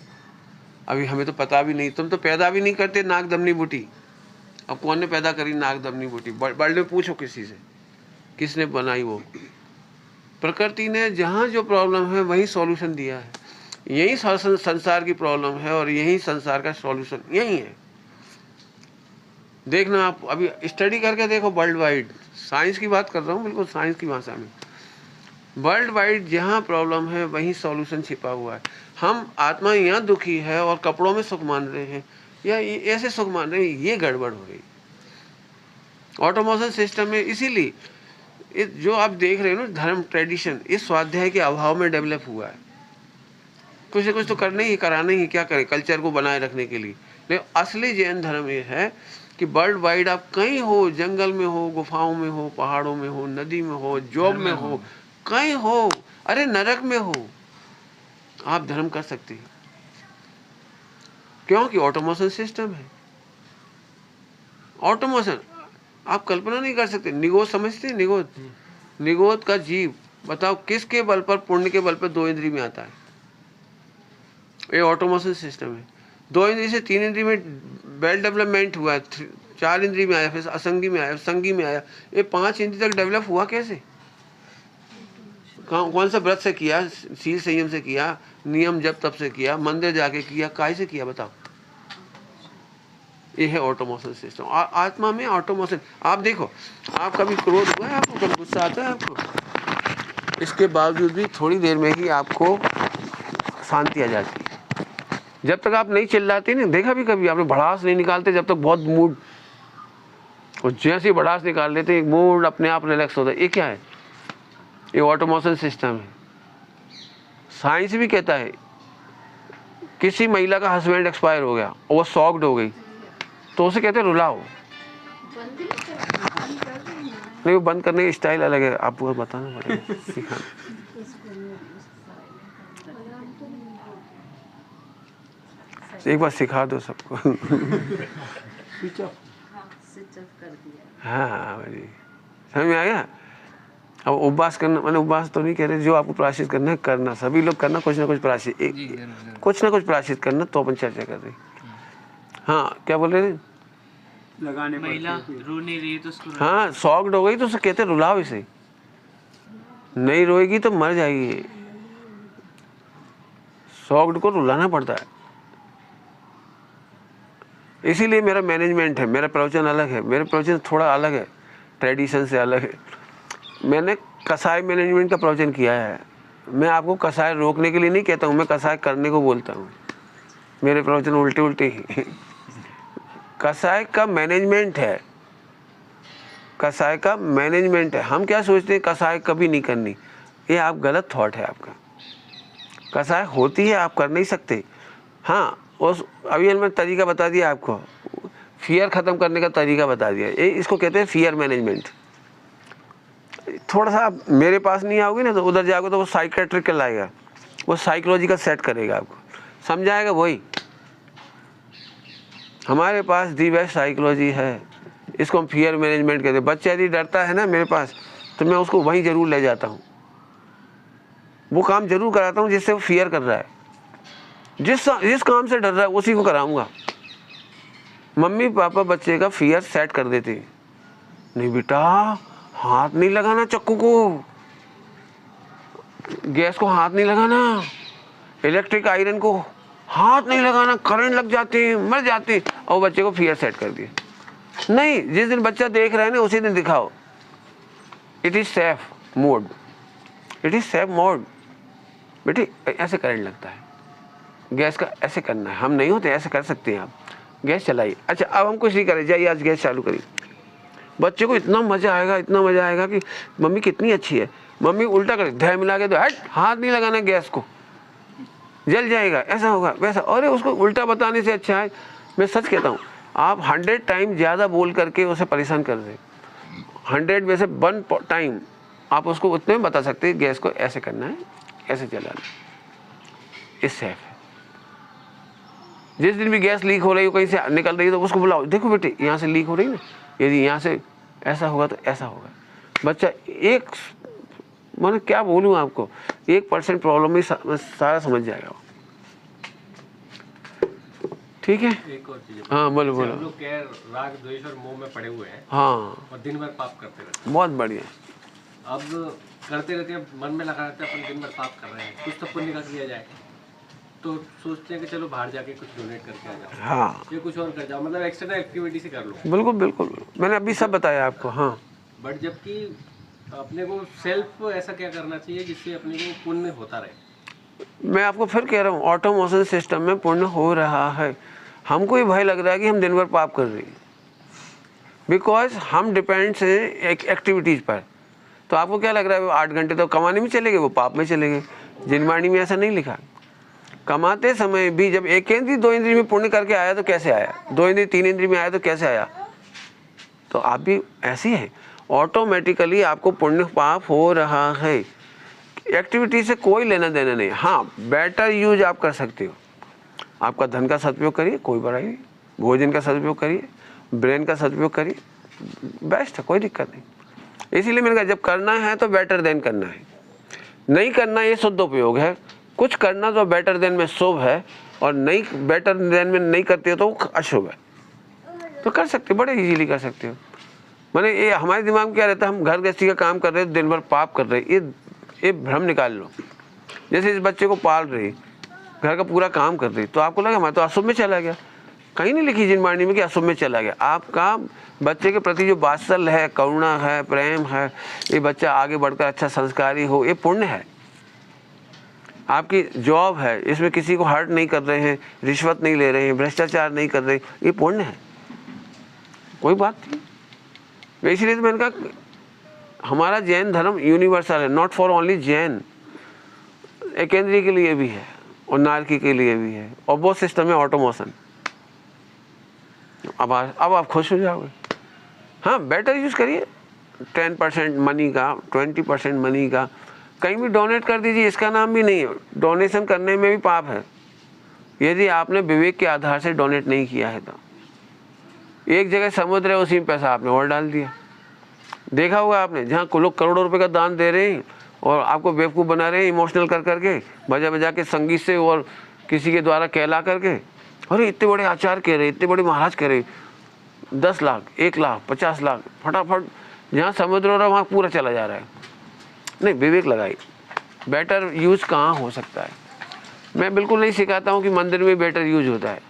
अभी हमें तो पता भी नहीं, तुम तो पैदा भी नहीं करते नाग दमनी बूटी। अब कौन ने पैदा करी नाग दमनी बूटी? वर्ल्ड में पूछो किसी से, किसने बनाई? वो प्रकृति ने जहाँ जो प्रॉब्लम है वही सॉल्यूशन दिया है। यही संसार की प्रॉब्लम है और यही संसार का सॉल्यूशन यही है। देखना, आप अभी स्टडी करके देखो वर्ल्ड वाइड, साइंस की बात कर रहा हूँ, बिल्कुल साइंस की भाषा में। वर्ल्ड वाइड जहाँ प्रॉब्लम है वहीं सॉल्यूशन छिपा हुआ है। हम आत्मा यहाँ दुखी है और कपड़ों में सुख मान रहे हैं, या ऐसे सुख मान रहे हैं, ये गड़बड़ हो रही। ऑटोमेशन सिस्टम में इसीलिए जो आप देख रहे हो ना, धर्म ट्रेडिशन इस स्वाध्याय के अभाव में डेवलप हुआ है। कुछ न कुछ तो करना ही, कराना ही, क्या करें कल्चर को बनाए रखने के लिए। लेकिन असली जैन धर्म ये है कि वर्ल्ड वाइड आप कहीं हो, जंगल में हो, गुफाओं में हो, पहाड़ों में हो, नदी में हो, जॉब में हो, कहीं हो, अरे नरक में हो, आप धर्म कर सकते हैं। क्योंकि ऑटोमेशन सिस्टम है। ऑटोमेशन आप कल्पना नहीं कर सकते। निगोद समझते हैं? निगोद का जीव बताओ किसके बल पर, पुण्य के बल पर 2 इंद्रिय में आता है। ये ऑटोमेशन सिस्टम है। 2 इंद्रिय से 3 इंद्रिय में वेल डेवलपमेंट हुआ है, 4 इंद्रिय में आया, फिर असंगी में आया, संगी में आया, ये 5 इंद्रिय तक डेवलप हुआ कैसे? कौन सा व्रत से किया? शील संयम से किया, नियम जप तप से किया, मंदिर जाके किया, काय से किया बताओ? ये है ऑटोमेशन सिस्टम। आत्मा में ऑटोमेशन। आप देखो, आप कभी क्रोध हुआ है आपको, कभी गुस्सा आता है आपको, इसके बावजूद भी थोड़ी देर में ही आपको शांति आ जाती है। जब तक आप नहीं चिल्लाते ना, देखा भी कभी आपने, भड़ास नहीं निकालते जब तक बहुत मूड, और जैसे ही भड़ास निकाल लेते मूड अपने आप रिलैक्स होता है। ये क्या है? ये ऑटोमेशन सिस्टम है। साइंस भी कहता है, किसी महिला का हस्बैंड एक्सपायर हो गया और वो शॉक्ड हो गई, तो उसे कहते हैं रुलाओ। नहीं, वो बंद करने की स्टाइल अलग है, आपको बताना पड़ेगा, सिखाना। एक बार सिखा दो सबको। स्विच ऑफ कर दिया। हाँ भाई, समझ में आ गया। अब उपवास करना, मैंने उपवास तो नहीं कह रहे, जो आपको प्रायश्चित करना है करना, सभी लोग करना, कुछ ना कुछ प्रायश्चित, कुछ ना कुछ प्रायश्चित करना, तो अपन चर्चा कर रहे। हाँ, क्या बोल रहे थे? लगाने महिला रो नहीं रही तो उसको हाँ, शॉक्ड हो गई तो उसे कहते रुलाओ इसे, नहीं रोएगी तो मर जाएगी। शॉक्ड को रुलाना पड़ता है। इसीलिए मेरा मैनेजमेंट है, मेरा प्रवचन अलग है, मेरा प्रवचन थोड़ा अलग है, ट्रेडिशन से अलग है। मैंने कसाई मैनेजमेंट का प्रवचन किया है। मैं आपको कसाई रोकने के लिए नहीं कहता हूँ, मैं कसाई करने को बोलता हूँ। मेरे प्रवचन उल्टे उल्टे ही। कसाई का मैनेजमेंट है, कसाई का मैनेजमेंट है। हम क्या सोचते हैं कसाई कभी नहीं करनी, ये आप गलत थॉट है आपका। कसाई होती है, आप कर नहीं सकते। हाँ, उस अभी मैंने तरीका बता दिया आपको, फियर ख़त्म करने का तरीका बता दिया, ये इसको कहते हैं फियर मैनेजमेंट। थोड़ा सा आप मेरे पास नहीं आओगे ना, तो उधर जाओगे तो वो साइकेट्रिक लाएगा, वो साइकोलॉजिकल सेट करेगा, आपको समझाएगा। वही हमारे पास दी बेस्ट साइकोलॉजी है, इसको हम फियर मैनेजमेंट कहते हैं। बच्चा यदि डरता है ना मेरे पास, तो मैं उसको वहीं ज़रूर ले जाता हूँ, वो काम जरूर कराता हूँ जिससे वो फियर कर रहा है। जिस काम से डर रहा है उसी को कराऊंगा। मम्मी पापा बच्चे का फियर सेट कर देते, नहीं बेटा हाथ नहीं लगाना, चक्कू को, गैस को हाथ नहीं लगाना, इलेक्ट्रिक आयरन को हाथ नहीं लगाना, करंट लग जाते हैं, मर जाते हैं। और बच्चे को फियर सेट कर दिया। नहीं, जिस दिन बच्चा देख रहा है ना उसी दिन दिखाओ, it is safe mode, it is safe mode. बेटी ऐसे करंट लगता है, गैस का ऐसे करना है, हम नहीं होते ऐसे कर सकते हैं आप, गैस चलाइए। अच्छा अब हम कुछ नहीं करें, जाइए आज गैस चालू करिए। बच्चे को इतना मज़ा आएगा, इतना मज़ा आएगा कि मम्मी कितनी अच्छी है। मम्मी उल्टा करे, ध्यान मिला के तो हट, हाथ नहीं लगाना गैस को, जल जाएगा, ऐसा होगा वैसा। अरे उसको उल्टा बताने से अच्छा है, मैं सच कहता हूँ, आप 100 टाइम ज़्यादा बोल करके उसे परेशान कर दें, 100 में से 1 टाइम आप उसको उतने में बता सकते हैं गैस को ऐसे करना है, ऐसे चलाना, ये सेफ है। जिस दिन भी गैस लीक हो रही हो, कहीं से निकल रही है, तो उसको बुलाओ, देखो बेटे यहाँ से लीक हो रही है ना, यदि यहाँ से ऐसा होगा तो ऐसा होगा। बच्चा एक, मैंने क्या बोलूँ आपको, 1% प्रॉब्लम में सारा समझ जाएगा। ठीक है, एक और चीज, हाँ बोलो बोलो। हम लोग क्या राग द्वेष और मोह में पड़े हुए हैं, हाँ और दिन भर पाप करते रहते हैं। बहुत बढ़िया। अब करते रहते हैं, मन में लगा रहता है अपन दिन भर पाप कर रहे हैं, कुछ तो पुण्य कर लिया जाए, तो सोचते हैं कि चलो बाहर जाके कुछ डोनेट करके आ जाओ, हाँ ये कुछ और कर जाओ, मतलब एक्स्ट्रा एक्टिविटी से कर लो। बिल्कुल बिल्कुल, मैंने अभी सब बताया आपको। हाँ, बट जबकि अपने को सेल्फ ऐसा क्या करना चाहिए जिससे अपने को पुण्य होता रहे। मैं आपको फिर कह रहा हूँ, ऑटोमोशन सिस्टम में पुण्य हो रहा है। हमको ये भय लग रहा है कि हम दिन भर पाप कर रहे हैं, बिकॉज हम डिपेंड्स हैं एक्टिविटीज़ पर। तो आपको क्या लग रहा है, वो 8 घंटे तो कमाने में चले गए, वो पाप में चले गए। जिनवाणी में ऐसा नहीं लिखा। कमाते समय भी जब 1 इंद्री 2 इंद्री में पुण्य करके आया तो कैसे आया, 2 इंद्री 3 इंद्री में आया तो कैसे आया। तो आप भी ऐसी है, ऑटोमेटिकली आपको पुण्य पाप हो रहा है। एक्टिविटी से कोई लेना देना नहीं। हाँ, बेटर यूज आप कर सकते हो, आपका धन का सदुपयोग करिए, कोई बुराई नहीं। भोजन का सदुपयोग करिए, ब्रेन का सदुपयोग करिए, बेस्ट है, कोई दिक्कत नहीं। इसीलिए मैंने कहा जब करना है तो बेटर देन करना है, नहीं करना ये शुद्ध उपयोग है। कुछ करना तो बेटर देन में शुभ है, और नहीं बेटर देन में नहीं करते हो तो वो अशुभ है। तो कर सकते हो, बड़े इजीली कर सकते हो। मैंने ये हमारे दिमाग में क्या रहता है, हम घर गृहस्थी का काम कर रहे हैं, दिन भर पाप कर रहे हैं, ये भ्रम निकाल लो। जैसे इस बच्चे को पाल रही, घर का पूरा काम कर रही, तो आपको लगा मैं तो अशुभ में चला गया। कहीं नहीं लिखी जिनवाणी में कि अशुभ में चला गया। आपका बच्चे के प्रति जो वात्सल्य है, करुणा है, प्रेम है, ये बच्चा आगे बढ़कर अच्छा संस्कारी हो, ये पुण्य है। आपकी जॉब है, इसमें किसी को हर्ट नहीं कर रहे हैं, रिश्वत नहीं ले रहे हैं, भ्रष्टाचार नहीं कर रहे, ये पुण्य है, कोई बात नहीं। इसीलिए तो मैंने कहा हमारा जैन धर्म यूनिवर्सल है, नॉट फॉर ओनली जैन, एकेंद्री के लिए भी है और नारकी के लिए भी है, और वो सिस्टम है ऑटोमोशन। अब आप खुश हो जाओगे। हाँ, बेटर यूज करिए, 10% मनी का, 20% मनी का कहीं भी डोनेट कर दीजिए, इसका नाम भी नहीं है। डोनेशन करने में भी पाप है यदि आपने विवेक के आधार से डोनेट नहीं किया है तो। एक जगह समुद्र है, उसी में पैसा आपने और डाल दिया। देखा होगा आपने, जहाँ लोग करोड़ों रुपए का दान दे रहे हैं और आपको बेवकूफ़ बना रहे हैं इमोशनल कर करके, बजा बजा के संगीत से और किसी के द्वारा कहला करके, अरे इतने बड़े आचार्य कह रहे, इतने बड़े महाराज कह रहे, 10 लाख, 1 लाख, 50 लाख, फटाफट जहाँ समुद्र हो रहा है वहाँ पूरा चला जा रहा है। नहीं, विवेक लगाई, बेटर यूज कहाँ हो सकता है। मैं बिल्कुल नहीं सिखाता हूँ कि मंदिर में बेटर यूज होता है,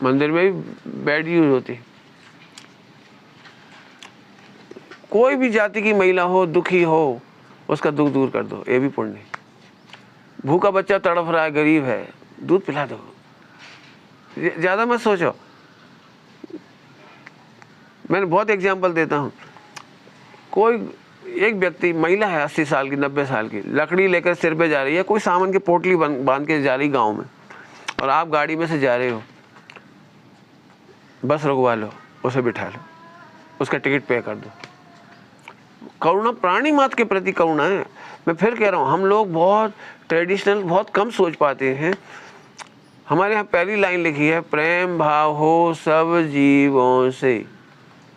मंदिर में भी बैड यूज होती है। कोई भी जाति की महिला हो, दुखी हो, उसका दुख दूर कर दो, ये भी पुण्य। भूखा बच्चा तड़फ रहा है, गरीब है, दूध पिला दो, ज़्यादा मत सोचो। मैंने बहुत एग्जाम्पल देता हूँ। कोई एक व्यक्ति, महिला है 80 साल की, 90 साल की, लकड़ी लेकर सिर पे जा रही है, कोई सामान की पोटली बांध के जा रही गांव में, और आप गाड़ी में से जा रहे हो, बस रुकवा लो, उसे बिठा लो, उसका टिकट पे कर दो। करुणा प्राणी मात्र के प्रति करुणा है। मैं फिर कह रहा हूँ, हम लोग बहुत ट्रेडिशनल, बहुत कम सोच पाते हैं। हमारे यहाँ पहली लाइन लिखी है, प्रेम भाव हो सब जीवों से,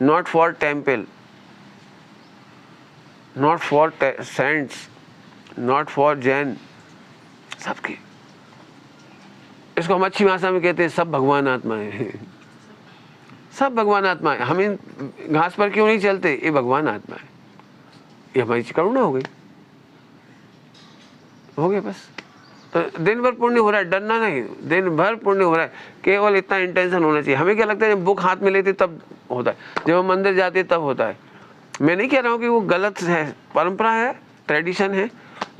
not for temple, not for cents, not for Jain, सबके। इसको हम अच्छी भाषा में कहते हैं, सब भगवान आत्माएं हैं, सब भगवान आत्माएं। हम इन घास पर क्यों नहीं चलते, ये भगवान आत्मा है। ये हमारी करुणा हो गई, हो गया बस। तो दिन भर पुण्य हो रहा है, डरना नहीं, दिन भर पुण्य हो रहा है, केवल इतना इंटेंशन होना चाहिए। हमें क्या लगता है, जब बुक हाथ में लेते तब होता है, जब हम मंदिर जाते तब होता है। मैं नहीं कह रहा हूँ कि वो गलत है, परंपरा है, ट्रेडिशन है,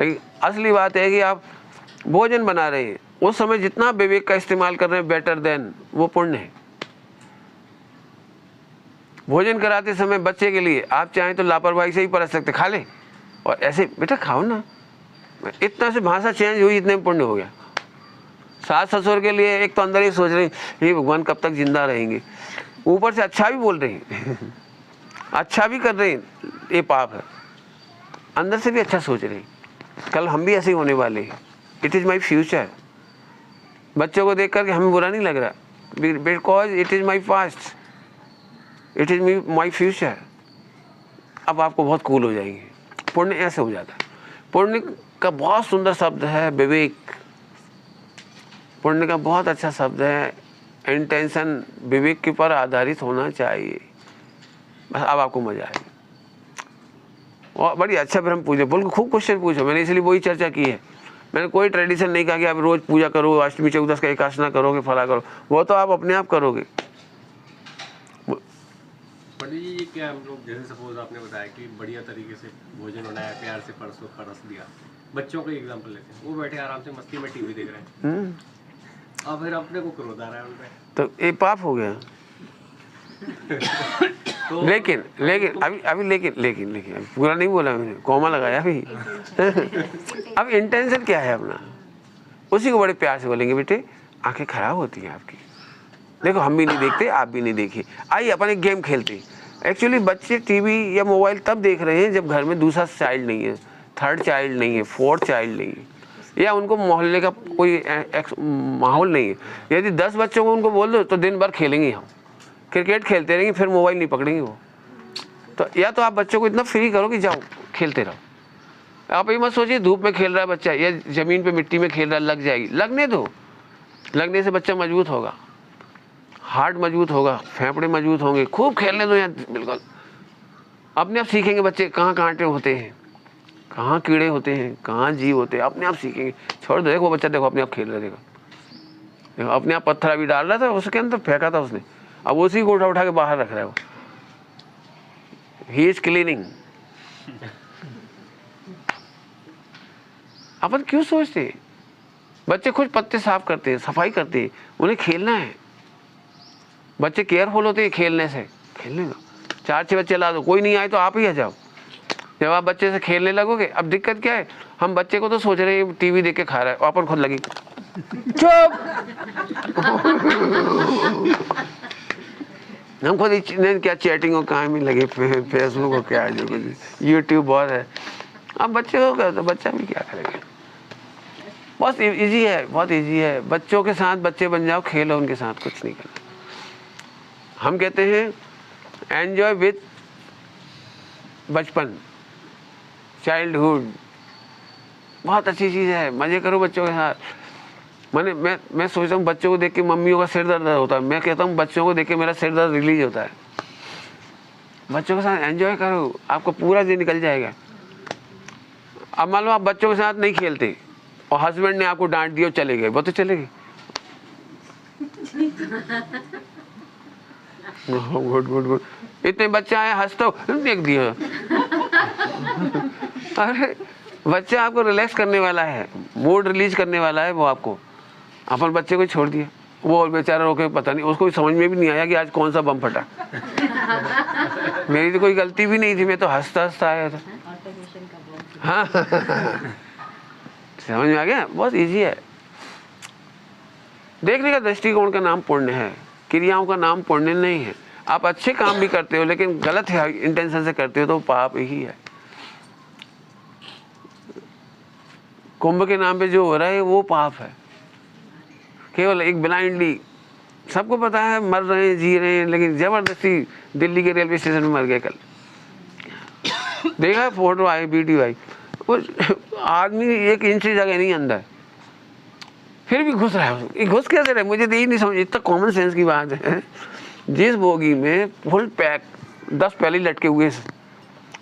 लेकिन असली बात है कि आप भोजन बना रहे हैं, उस समय जितना विवेक का इस्तेमाल कर रहे हैं, बेटर देन, वो पुण्य है। भोजन कराते समय बच्चे के लिए आप चाहें तो लापरवाही से ही परस सकते, खा ले, और ऐसे बेटा खाओ ना, इतना से भाषा चेंज हुई, इतने में पुण्य हो गया। सास ससुर के लिए एक तो अंदर ही सोच रहे हैं, ये भगवान कब तक जिंदा रहेंगे, ऊपर से अच्छा भी बोल रहे हैं अच्छा भी कर रहे हैं, ये पाप है। अंदर से भी अच्छा सोच रहे हैं, कल हम भी ऐसे ही होने वाले हैं। It is my future. बच्चों को देख करके हमें बुरा नहीं लग रहा, because it is my past, it is my future. अब आपको बहुत कूल हो जाएंगे। पुण्य ऐसे हो जाता है। पुण्य का बहुत सुंदर शब्द है विवेक, पुण्य का बहुत अच्छा शब्द है इंटेंशन, विवेक के पर आधारित होना चाहिए। बस अब आपको मजा आएगा। और बड़ी अच्छा फिर हम पूछे, बोल खूब क्वेश्चन पूछो, मैंने इसलिए वही चर्चा की है। मैंने कोई ट्रेडिशन नहीं कहा कि आप रोज पूजा करो, अष्टमी चौदस का एकादशना करोगे, फला करो, वो तो आप अपने आप करोगे। पंडित जी, क्या हम लोग जैसे सपोज आपने बताया कि बढ़िया तरीके से भोजन बनाया, प्यार से परस दिया, बच्चों का एग्जांपल लेते हैं, वो बैठे आराम से मस्ती में टीवी देख रहे हैं, अब फिर अपने को क्रोध आ रहा है उन पे, तो ये पाप हो गया। तो लेकिन अभी पूरा नहीं बोला मैंने, कॉमा लगाया अभी अब इंटेंशन क्या है अपना, उसी को बड़े प्यार से बोलेंगे, बेटे आंखें खराब होती हैं आपकी, देखो हम भी नहीं देखते, आप भी नहीं देखिए, आइए अपन एक गेम खेलते हैं। एक्चुअली बच्चे टीवी या मोबाइल तब देख रहे हैं जब घर में दूसरा चाइल्ड नहीं है, थर्ड चाइल्ड नहीं है, फोर्थ चाइल्ड नहीं है, या उनको मोहल्ले का कोई माहौल नहीं है। यदि 10 बच्चों को उनको बोल दो तो दिन भर खेलेंगे, हम क्रिकेट खेलते रहेंगे, फिर मोबाइल नहीं पकड़ेंगे वो। तो या तो आप बच्चों को इतना फ्री करो कि जाओ खेलते रहो। आप ये मत सोचिए धूप में खेल रहा है बच्चा या ज़मीन पे मिट्टी में खेल रहा है, लग जाएगी, लगने दो। लगने से बच्चा मजबूत होगा, हार्ट मजबूत होगा, फेफड़े मजबूत होंगे, खूब खेलने दो यार, बिल्कुल अपने आप सीखेंगे बच्चे कहाँ कांटे होते हैं, कहाँ कीड़े होते हैं, कहाँ जीव होते हैं, अपने आप सीखेंगे। छोड़ दो, देखो बच्चा देखो अपने आप खेल रहा है, देखो अपने आप पत्थर अभी डाल रहा था उसके अंदर, फेंका था उसने, अब उसी को उठा के बाहर रख रहा है वो, ही इज क्लीनिंग। अपन क्यों सोचते हैं? बच्चे खुद पत्ते साफ करते हैं, सफाई करते हैं, उन्हें खेलना है। बच्चे केयरफुल होते हैं खेलने से, खेलने दो। 4-6 बच्चे ला दो, कोई नहीं आए तो आप ही आ जाओ। जब आप बच्चे से खेलने लगोगे, अब दिक्कत क्या है, हम बच्चे को तो सोच रहे हैं टीवी देख के खा रहा है, अपन खुद लगी चुप हम खुद नहीं क्या चैटिंग और कहाँ में लगे, फेसबुक को क्या है, जो कुछ यूट्यूब बहुत है। अब बच्चे को क्या, तो बच्चा भी क्या करेगा। बहुत इजी है, बहुत इजी है। बच्चों के साथ बच्चे बन जाओ, खेलो उनके साथ, कुछ नहीं करना। हम कहते हैं एंजॉय विथ बचपन, चाइल्डहुड, बहुत अच्छी चीज़ है। मज़े करो बच्चों के साथ। मैं सोचता हूँ बच्चों को देख के मम्मियों का सिर दर्द होता है, मैं कहता हूँ बच्चों को देख के मेरा सिर दर्द रिलीज होता है। बच्चों के साथ एंजॉय करो, आपको पूरा दिन निकल जाएगा। अब मान लो आप बच्चों के साथ नहीं खेलते और हस्बैंड ने आपको डांट दिया और चले गए, वो तो चले गए। गुड गुड गुड, इतने बच्चे आए, हंस तो देख दिया। अरे बच्चा आपको रिलैक्स करने वाला है, मूड रिलीज करने वाला है वो आपको। अपन बच्चे को छोड़ दिया, वो बेचारा रोके, पता नहीं उसको समझ में भी नहीं आया कि आज कौन सा बम फटा। मेरी तो कोई गलती भी नहीं थी, मैं तो हंसता हंसता आया था। हाँ समझ में आ गया। बहुत इजी है। देखने का दृष्टिकोण का नाम पुण्य है, क्रियाओं का नाम पुण्य नहीं है। आप अच्छे काम भी करते हो लेकिन गलत है इंटेंशन से करते हो तो पाप ही है। कुंभ के नाम पे जो हो रहा है वो पाप है। केवल एक ब्लाइंडली, सबको पता है मर रहे हैं, जी रहे हैं, लेकिन जबरदस्ती दिल्ली के रेलवे स्टेशन में मर गए। कल देखा फोटो आई, वीडियो आई, वो आदमी 1 इंच की जगह नहीं अंदर, फिर भी घुस रहा है। घुस कैसे रहे, मुझे तो यही नहीं समझ। इतना कॉमन सेंस की बात है। जिस बोगी में फुल पैक 10 पहले लटके हुए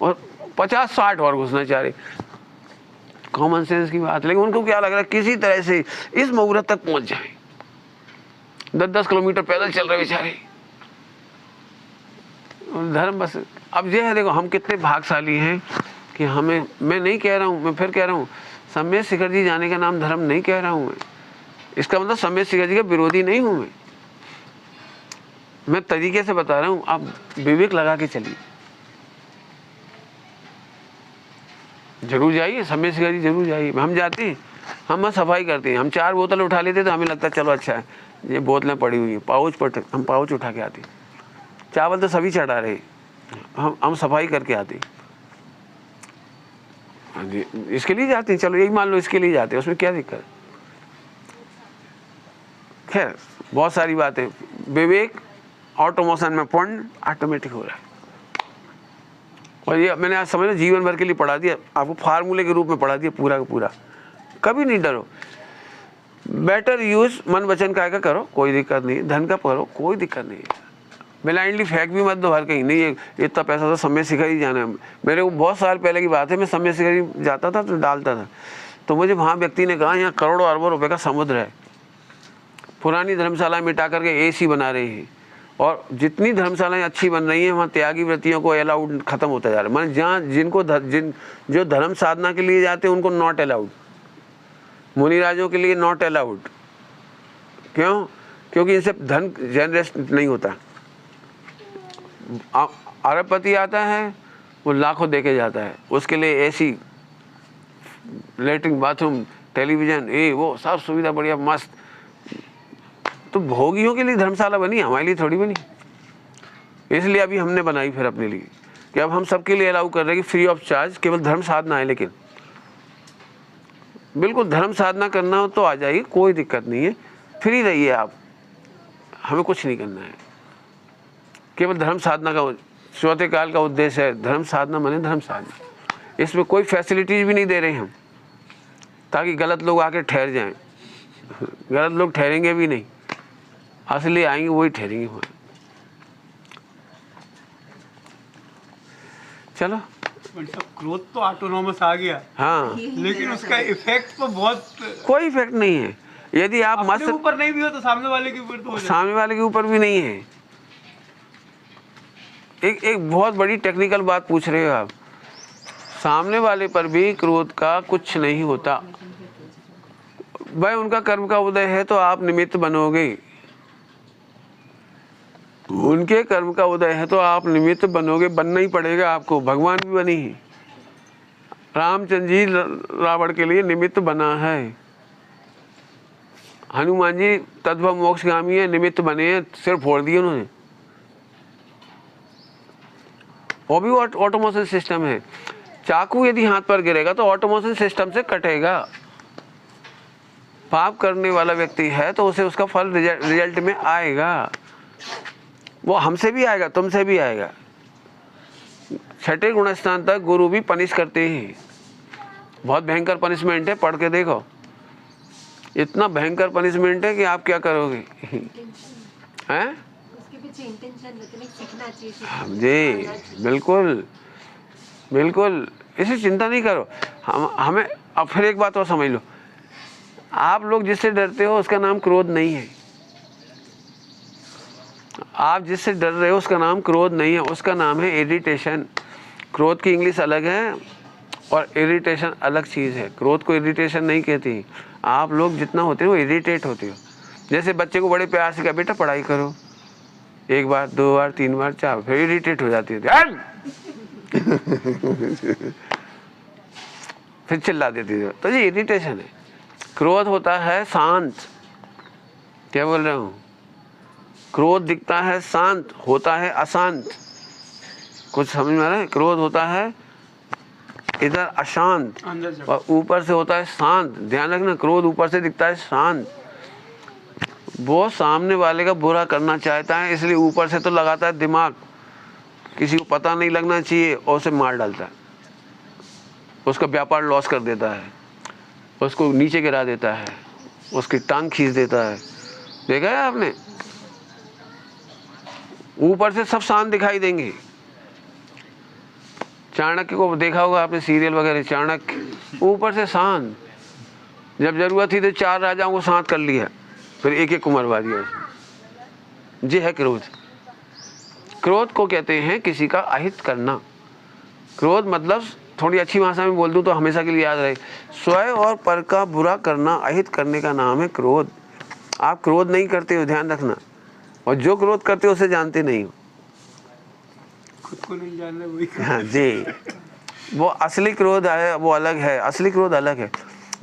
और 50-60 और घुसना चाह रहे, कॉमन सेंस की बात। लेकिन उनको क्या लग रहा है किसी तरह से इस मुहूर्त तक पहुंच जाए। 10-10 किलोमीटर पैदल चल रहे बेचारे। धर्म बस अब ये है, देखो हम कितने भागशाली हैं कि हमें, मैं नहीं कह रहा हूँ, मैं फिर कह रहा हूँ, सम्यक शिखर जी जाने का नाम धर्म नहीं कह रहा हूँ मैं। इसका मतलब सम्यक शिखर जी का विरोधी नहीं हूँ मैं तरीके से बता रहा हूँ। आप विवेक लगा के चलिए, जरूर जाइए, सम्यक शिखर जी जरूर जाइए। हम जाते हैं, हम सफाई करते हैं, हम 4 बोतल उठा लेते तो हमें लगता है चलो अच्छा है, ये बोतलें पड़ी हुई हैं, पाउच पर हम पाउच उठा के आते। चावल तो सभी चढ़ा रहे, हम सफाई करके आते। हाँ जी, इसके लिए जाते हैं, चलो यही मान लो इसके लिए जाते हैं, उसमें क्या दिक्कत। खैर बहुत सारी बातें। विवेक ऑटोमोशन में पुण्य ऑटोमेटिक हो रहा है। और ये मैंने आज समझ जीवन भर के लिए पढ़ा दिया आपको, फार्मूले के रूप में पढ़ा दिया पूरा का पूरा। कभी नहीं डरो। बेटर यूज मन वचन काय का करो, कोई दिक्कत नहीं। धन का करो, कोई दिक्कत नहीं है। ब्लाइंडली फेंक भी मत दो हर कहीं। नहीं इतना पैसा तो सम्यक शिखर ही जाना है। मेरे को बहुत साल पहले की बात है, मैं सम्यक शिखर ही जाता था तो डालता था, तो मुझे वहाँ व्यक्ति ने कहा यहाँ करोड़ों अरबों रुपए का समुद्र है, पुरानी धर्मशाला मिटा करके AC बना रहे हैं, और जितनी धर्मशालाएं अच्छी बन रही हैं वहाँ त्यागी वृत्तियों को अलाउड खत्म होता जा रहा है। माने जहाँ जिनको जो धर्म साधना के लिए जाते हैं उनको नॉट अलाउड, मुनिराजों के लिए नॉट अलाउड। क्यों? क्योंकि इनसे धन जनरेट नहीं होता। अरबपति आता है वो लाखों देके जाता है, उसके लिए AC, लेटरिन, बाथरूम, टेलीविजन, ये वो सब सुविधा बढ़िया मस्त। तो भोगियों के लिए धर्मशाला बनी, हमारे लिए थोड़ी बनी। इसलिए अभी हमने बनाई फिर अपने लिए कि अब हम सबके लिए अलाउ कर रहे हैं कि फ्री ऑफ चार्ज केवल धर्म साधना है। लेकिन बिल्कुल धर्म साधना करना हो तो आ जाइए, कोई दिक्कत नहीं है, फ्री रहिए आप, हमें कुछ नहीं करना है। केवल धर्म साधना का चौथे काल का उद्देश्य है। धर्म साधना माने धर्म साधना। इसमें कोई फैसिलिटीज भी नहीं दे रहे हम ताकि गलत लोग आके ठहर जाएं। गलत लोग ठहरेंगे भी नहीं, असली आएंगे वही ठहरेंगे वहाँ। चलो ग्रोथ तो ऑटोनॉमस आ गया, हाँ, लेकिन उसका इफेक्ट तो बहुत, कोई इफेक्ट नहीं है। यदि आप अपने मस्त ऊपर नहीं भी हो तो सामने वाले के ऊपर तो हो जाए। सामने वाले के ऊपर भी नहीं है। एक बहुत बड़ी टेक्निकल बात पूछ रहे हो आप। सामने वाले पर भी क्रोध का कुछ नहीं होता। भाई उनका कर्म का उदय है तो आप निमित्त बनोगे, उनके कर्म का उदय है तो आप निमित्त बनोगे, बनना ही पड़ेगा आपको। भगवान भी बनी है, रामचंद्र जी रावण के लिए निमित्त बना है, हनुमान जी तद्भव मोक्षगामी है, निमित्त बने हैं, सिर फोड़ दिए उन्होंने। वो भी ऑटोमोशन सिस्टम है। चाकू यदि हाथ पर गिरेगा तो ऑटोमोशन सिस्टम से कटेगा। पाप करने वाला व्यक्ति है तो उसे उसका फल रिजल्ट में आएगा। वो हमसे भी आएगा, तुमसे भी आएगा। छठे गुण स्थान तक गुरु भी पनिश करते हैं। बहुत भयंकर पनिशमेंट है, पढ़ के देखो। इतना भयंकर पनिशमेंट है कि आप क्या करोगे। हैं? उसके पीछे इंटेंशन लेकिन सीखना चाहिए। जी बिल्कुल बिल्कुल, इसे चिंता नहीं करो। हमें अब फिर एक बात और समझ लो, आप लोग जिससे डरते हो उसका नाम क्रोध नहीं है। आप जिससे डर रहे हो उसका नाम क्रोध नहीं है, उसका नाम है इरिटेशन। क्रोध की इंग्लिश अलग है और इरिटेशन अलग चीज़ है। क्रोध को इरिटेशन नहीं कहती। आप लोग जितना होते हो वो इरिटेट होते हो। जैसे बच्चे को बड़े प्यार से कहा बेटा पढ़ाई करो, एक बार, दो बार, तीन बार, चार बार, फिर इरिटेट हो जाती है फिर चिल्ला देती है। तो ये इरिटेशन है। क्रोध होता है शांत। क्या बोल रहा हूँ? क्रोध दिखता है शांत, होता है अशांत। कुछ समझ में आ रहा है? क्रोध होता है इधर अशांत और ऊपर से होता है शांत। ध्यान रखना, क्रोध ऊपर से दिखता है शांत। वो सामने वाले का बुरा करना चाहता है, इसलिए ऊपर से तो लगाता है दिमाग, किसी को पता नहीं लगना चाहिए, और उसे मार डालता है। उसका व्यापार लॉस कर देता है, उसको नीचे गिरा देता है, उसकी टांग खींच देता है। देखा है आपने? ऊपर से सब शांत दिखाई देंगे। चाणक्य को देखा होगा आपने, सीरियल वगैरह। चाणक्य ऊपर से शांत, जब जरूरत थी तो 4 राजाओं को शांत कर लिया, फिर एक एक को मरवा दिया उसने। ये है क्रोध। क्रोध को कहते हैं किसी का अहित करना। क्रोध मतलब, थोड़ी अच्छी भाषा में बोल दूं तो हमेशा के लिए याद रहे, स्वयं और पर का बुरा करना, अहित करने का नाम है क्रोध। आप क्रोध नहीं करते हो, ध्यान रखना। और जो क्रोध करते हो उसे जानते नहीं हो। खुद को नहीं जान रहे वही। हाँ जी, वो असली क्रोध है, वो अलग है। असली क्रोध अलग है।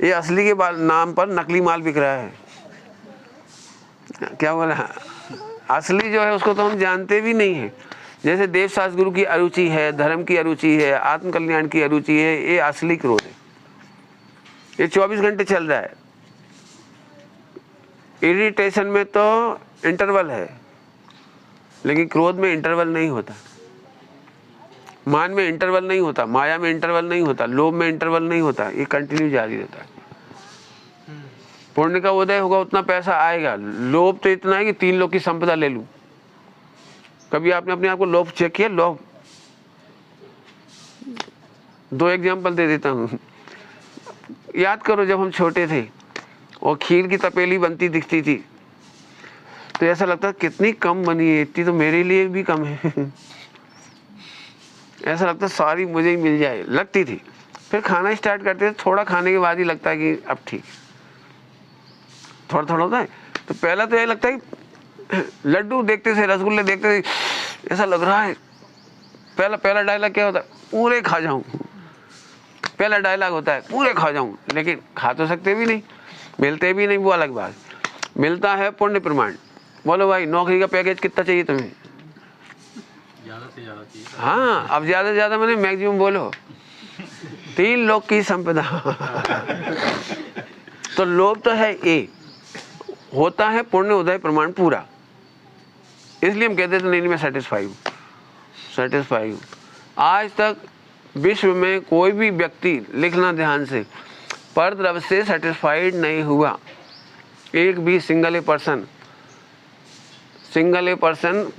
ये असली के नाम पर नकली माल बिक रहा है। क्या बोला? असली जो है उसको तो हम जानते भी नहीं है। जैसे देव शास्त्र गुरु की अरुचि है, धर्म की अरुचि है, आत्म कल्याण की अरुचि है, ये असली क्रोध है। ये 24 घंटे चल रहा है। इरिटेशन में तो इंटरवल है, लेकिन क्रोध में इंटरवल नहीं होता। मान में इंटरवल नहीं होता, माया में इंटरवल नहीं होता, लोभ में इंटरवल नहीं होता। ये कंटिन्यू जारी रहता है। पुण्य का उदय होगा उतना पैसा आएगा। लोभ तो इतना है कि 3 लोग की संपदा ले लूं। कभी आपने अपने आप को लोभ चेक किया? लोभ 2 एग्जाम्पल दे देता हूँ। याद करो, जब हम छोटे थे और खीर की तपेली बनती दिखती थी तो ऐसा लगता कितनी कम बनी है, इतनी तो मेरे लिए भी कम है। ऐसा लगता सारी मुझे ही मिल जाए, लगती थी। फिर खाना स्टार्ट करते थे, थोड़ा खाने के बाद ही लगता है कि अब ठीक, थोड़ा थोड़ा होता है। तो पहला तो यही लगता है कि लड्डू देखते थे, रसगुल्ले देखते थे, ऐसा लग रहा है। पहला डायलॉग क्या होता है? पूरे खा जाऊं। पहला डायलॉग होता है पूरे खा जाऊं, लेकिन खा तो सकते भी नहीं, मिलते भी नहीं, वो अलग बात। मिलता है पुण्य प्रमाण। बोलो भाई, नौकरी का पैकेज कितना चाहिए तुम्हें? ज़्यादा से ज़्यादा चाहिए। हाँ, अब ज़्यादा से ज़्यादा मैंने मैक्सिमम बोलो। 3 लोग की संपदा। तो लोभ तो है, ए होता है पुण्य उदय प्रमाण पूरा। इसलिए हम कहते थे नहीं मैं सेटिस्फाई हूँ। आज तक विश्व में कोई भी व्यक्ति, लिखना ध्यान से, पर द्रव्य से सेटिस्फाइड नहीं हुआ। एक भी सिंगल ए पर्सन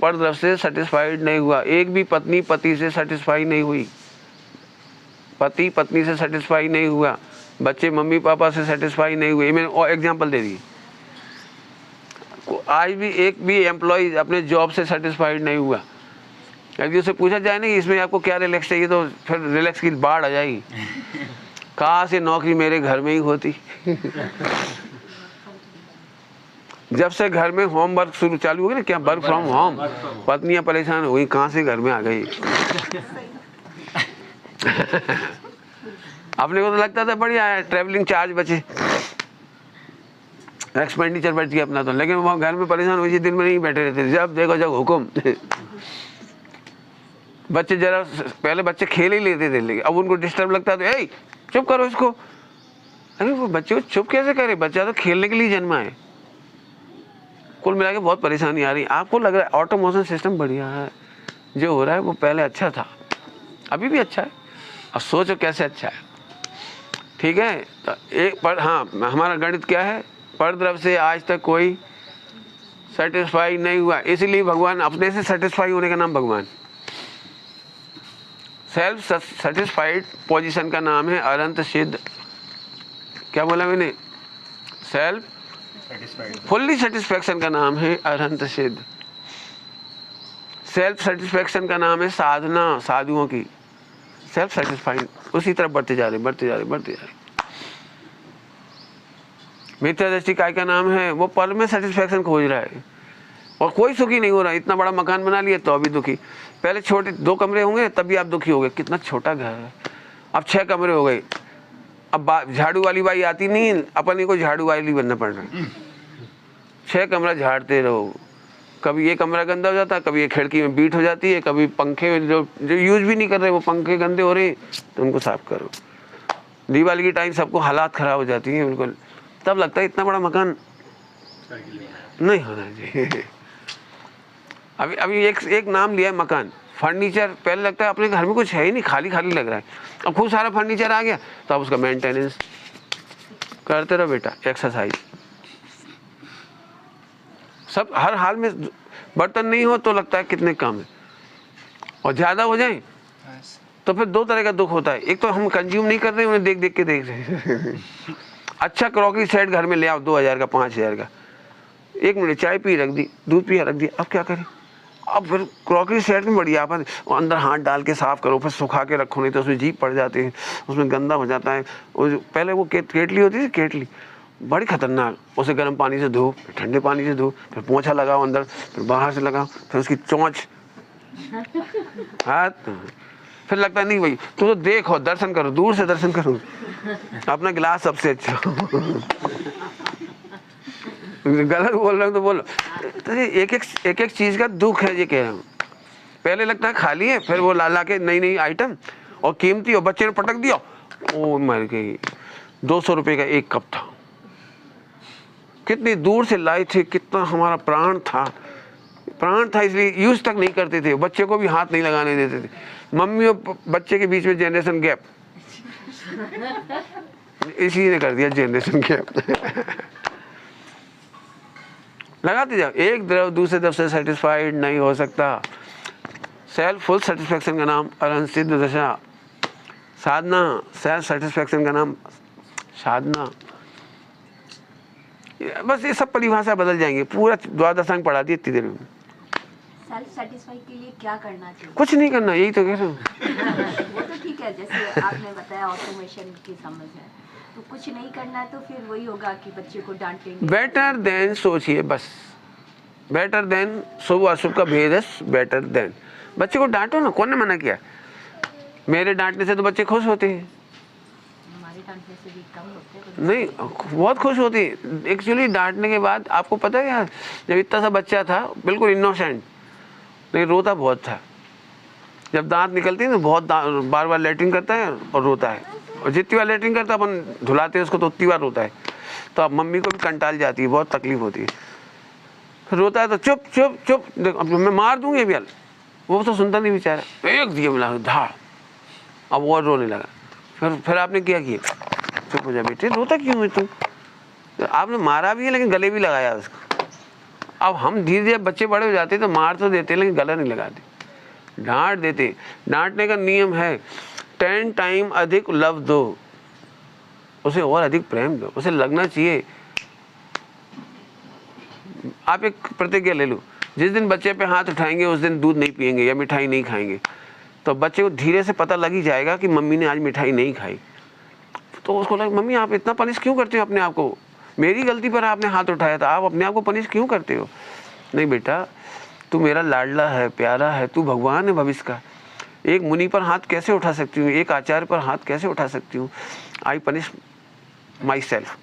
पर द्रव्य से सेटिस्फाइड नहीं हुआ। एक भी पत्नी पति से सेटिस्फाई नहीं हुई, पति पत्नी से सेटिस्फाई नहीं हुआ, बच्चे मम्मी पापा से सेटिस्फाई नहीं हुए। मैंने और एग्जांपल दे दी। आज भी एक भी एम्प्लॉय अपने जॉब से सेटिस्फाइड नहीं हुआ। यदि उसे पूछा जाए ना कि इसमें आपको क्या रिलैक्स चाहिए, तो फिर रिलैक्स की बाढ़ आ जाएगी। कहाँ से नौकरी मेरे घर में ही होती। जब से घर में होम वर्क शुरू चालू हो गया ना, क्या वर्क फ्रॉम होम, पत्नियां परेशान हो गई, कहाँ से घर में आ गई। अपने को तो लगता था बढ़िया है, ट्रैवलिंग चार्ज बचे, एक्सपेंडिचर बच गया अपना तो। लेकिन वो घर में परेशान हुई, दिन में नहीं बैठे रहते, जब देखो जब हुक्म। बच्चे जरा पहले बच्चे खेल ही लेते थे, लेकिन अब उनको डिस्टर्ब लगता है तो ए चुप करो इसको। अरे वो बच्चे को चुप कैसे करे, बच्चा तो खेलने के लिए जन्मा है। कुल मिला के बहुत परेशानी आ रही है। आपको लग रहा है ऑटोमेशन सिस्टम बढ़िया है, जो हो रहा है वो पहले अच्छा था, अभी भी अच्छा है, अब सोचो कैसे अच्छा है। ठीक है, तो एक पर हाँ, हमारा गणित क्या है, पर द्रव्य से आज तक कोई सेटिस्फाई नहीं हुआ, इसलिए भगवान अपने से सेटिस्फाई होने का नाम भगवान। सेल्फ सेटिस्फाइड पोजीशन का नाम है अनंत सिद्ध। क्या बोला मैंने? सेल्फ फुल्ली सेटिस्फैक्शन का नाम है अनंत सिद्ध। सेल्फ सेटिस्फैक्शन का नाम है साधना, साधुओं की सेल्फ सेटिस्फाइड, उसी तरफ बढ़ते जा रहे बढ़ते जा रहे बढ़ते जा रहे। मिथ्या दृष्टि काय का नाम है, वो पल में सेटिस्फैक्शन खोज रहा है और कोई सुखी नहीं हो रहा। इतना बड़ा मकान बना लिया तो अभी दुखी, पहले छोटे 2 कमरे होंगे तभी आप दुखी हो गए, कितना छोटा घर है, अब 6 कमरे हो गए। अब झाड़ू वाली बाई आती नहीं, अपन को झाड़ू वाली बनना पड़ रहा है। 6 कमरा झाड़ते रहो, कभी ये कमरा गंदा हो जाता है, कभी ये खिड़की में बीट हो जाती है, कभी पंखे जो यूज भी नहीं कर रहे वो पंखे गंदे हो रहे तो उनको साफ करो। दिवाली की टाइम सबको हालात खराब हो जाती है बिल्कुल, तब लगता है इतना बड़ा मकान नहीं होना चाहिए। अभी एक नाम लिया है मकान, फर्नीचर। पहले लगता है अपने घर में कुछ है ही नहीं, खाली खाली लग रहा है, अब खूब सारा फर्नीचर आ गया तो अब उसका मेंटेनेंस करते रहो बेटा, एक्सरसाइज सब हर हाल में। बर्तन नहीं हो तो लगता है कितने कम है, और ज़्यादा हो जाए तो फिर 2 तरह का दुख होता है। एक तो हम कंज्यूम नहीं कर रहे, उन्हें देख देख के देख रहे हैं। अच्छा क्रॉकरी सेट घर में ले आओ 2000 का 5000 का, 1 मिनट चाय पी रख दी, दूध पिया रख दिया, अब क्या करें? अब फिर क्रॉकरी सेट में बढ़िया अपन अंदर हाथ डाल के साफ करो, फिर सुखा के रखो, नहीं तो उसमें जीप पड़ जाते हैं, उसमें गंदा हो जाता है। पहले वो केटली होती थी, केटली बड़ी खतरनाक, उसे गर्म पानी से धो, ठंडे पानी से धो, फिर पोंछा लगाओ अंदर, फिर बाहर से लगाओ, फिर उसकी चोंच हाथ, फिर लगता नहीं भाई तो देखो दर्शन करो, दूर से दर्शन करो, अपना गिलास सबसे अच्छा। गलत बोल रहा हूँ तो बोलो, तो एक एक चीज का दुख है, ये कह रहा हूँ। पहले लगता है खाली है, फिर वो ला के नई आइटम और कीमती, और बच्चे ने पटक दिया, ओ मर गई। 200 रुपये का 1 कप था, कितनी दूर से लाए थे, कितना हमारा प्राण था, इसलिए यूज तक नहीं करते थे, बच्चे को भी हाथ नहीं लगाने देते थे। मम्मी और बच्चे के बीच में जनरेशन गैप, इसी ने कर दिया जनरेशन गैप। लगाते जाओ, एक द्रव दूसरे द्रव से सेटिस्फाइड नहीं हो सकता। सेल्फ फुल सेटिस्फैक्शन का नाम अनंत सिद्ध दशा। साधना, सेल्फ सेटिस्फैक्शन का नाम साधना। बस ये सब परिभाषा बदल जाएंगे, पूरा द्वादश अंग पढ़ा दिए इतनी देर में। सेल्फ सेटिस्फाई के लिए क्या करना चाहिए? कुछ नहीं करना, यही तो कह रहा हूँ। वो तो ठीक है, जैसे आपने बताया ऑटोमेशन की समझ है, तो कुछ नहीं करना है तो फिर वही होगा कि बच्चे को डांटेंगे। बेटर देन सोचिए, बस बेटर देन, शुभ अशुभ का भेद है बेटर देन। बच्चे को डांटो ना, कौन ने मना किया? मेरे डांटने से तो बच्चे खुश होते हैं, हमारे डांटने से भी कम होते हैं। नहीं बहुत खुश होती है। एक्चुअली डांटने के बाद आपको पता है यार, जब इतना सा बच्चा था बिल्कुल इनोसेंट, लेकिन रोता बहुत था। जब दांत निकलते हैं तो बहुत बार बार लेटरिन करता है और रोता है, और जितनी बार लेटरिन करता है अपन धुलाते हैं उसको तो उतनी बार रोता है। तो अब मम्मी को भी कंटाल जाती है, बहुत तकलीफ होती है। फिर रोता है तो चुप चुप चुप, देखो अब मैं मार दूंगी अभी, वो तो सुनता नहीं बेचारा, एक दिए मिला धाड़, अब वो रोने लगा। फिर आपने क्या किया? चुप हो जा बेटे, रोता क्यों है तू? आपने मारा भी है लेकिन गले भी लगाया उसको। अब हम धीरे धीरे बच्चे बड़े हो जाते तो मार तो देते लेकिन गला नहीं लगाते, डांट देते। डांटने का नियम है 10 टाइम अधिक लव दो, उसे और अधिक प्रेम दो, उसे लगना चाहिए। आप एक प्रतिज्ञा ले लो, जिस दिन बच्चे पे हाथ उठाएंगे उस दिन दूध नहीं पिएंगे या मिठाई नहीं खाएंगे, तो बच्चे को धीरे से पता लग ही जाएगा कि मम्मी ने आज मिठाई नहीं खाई। तो उसको लगा मम्मी आप इतना पनिश क्यों करते हो अपने आप को, मेरी गलती पर आपने हाथ उठाया था, आप अपने आप को पनिश क्यों करते हो? नहीं बेटा, तू मेरा लाडला है, प्यारा है, तू भगवान है भविष्य का। एक मुनि पर हाथ कैसे उठा सकती हूँ, एक आचार्य पर हाथ कैसे उठा सकती हूँ? I punish myself.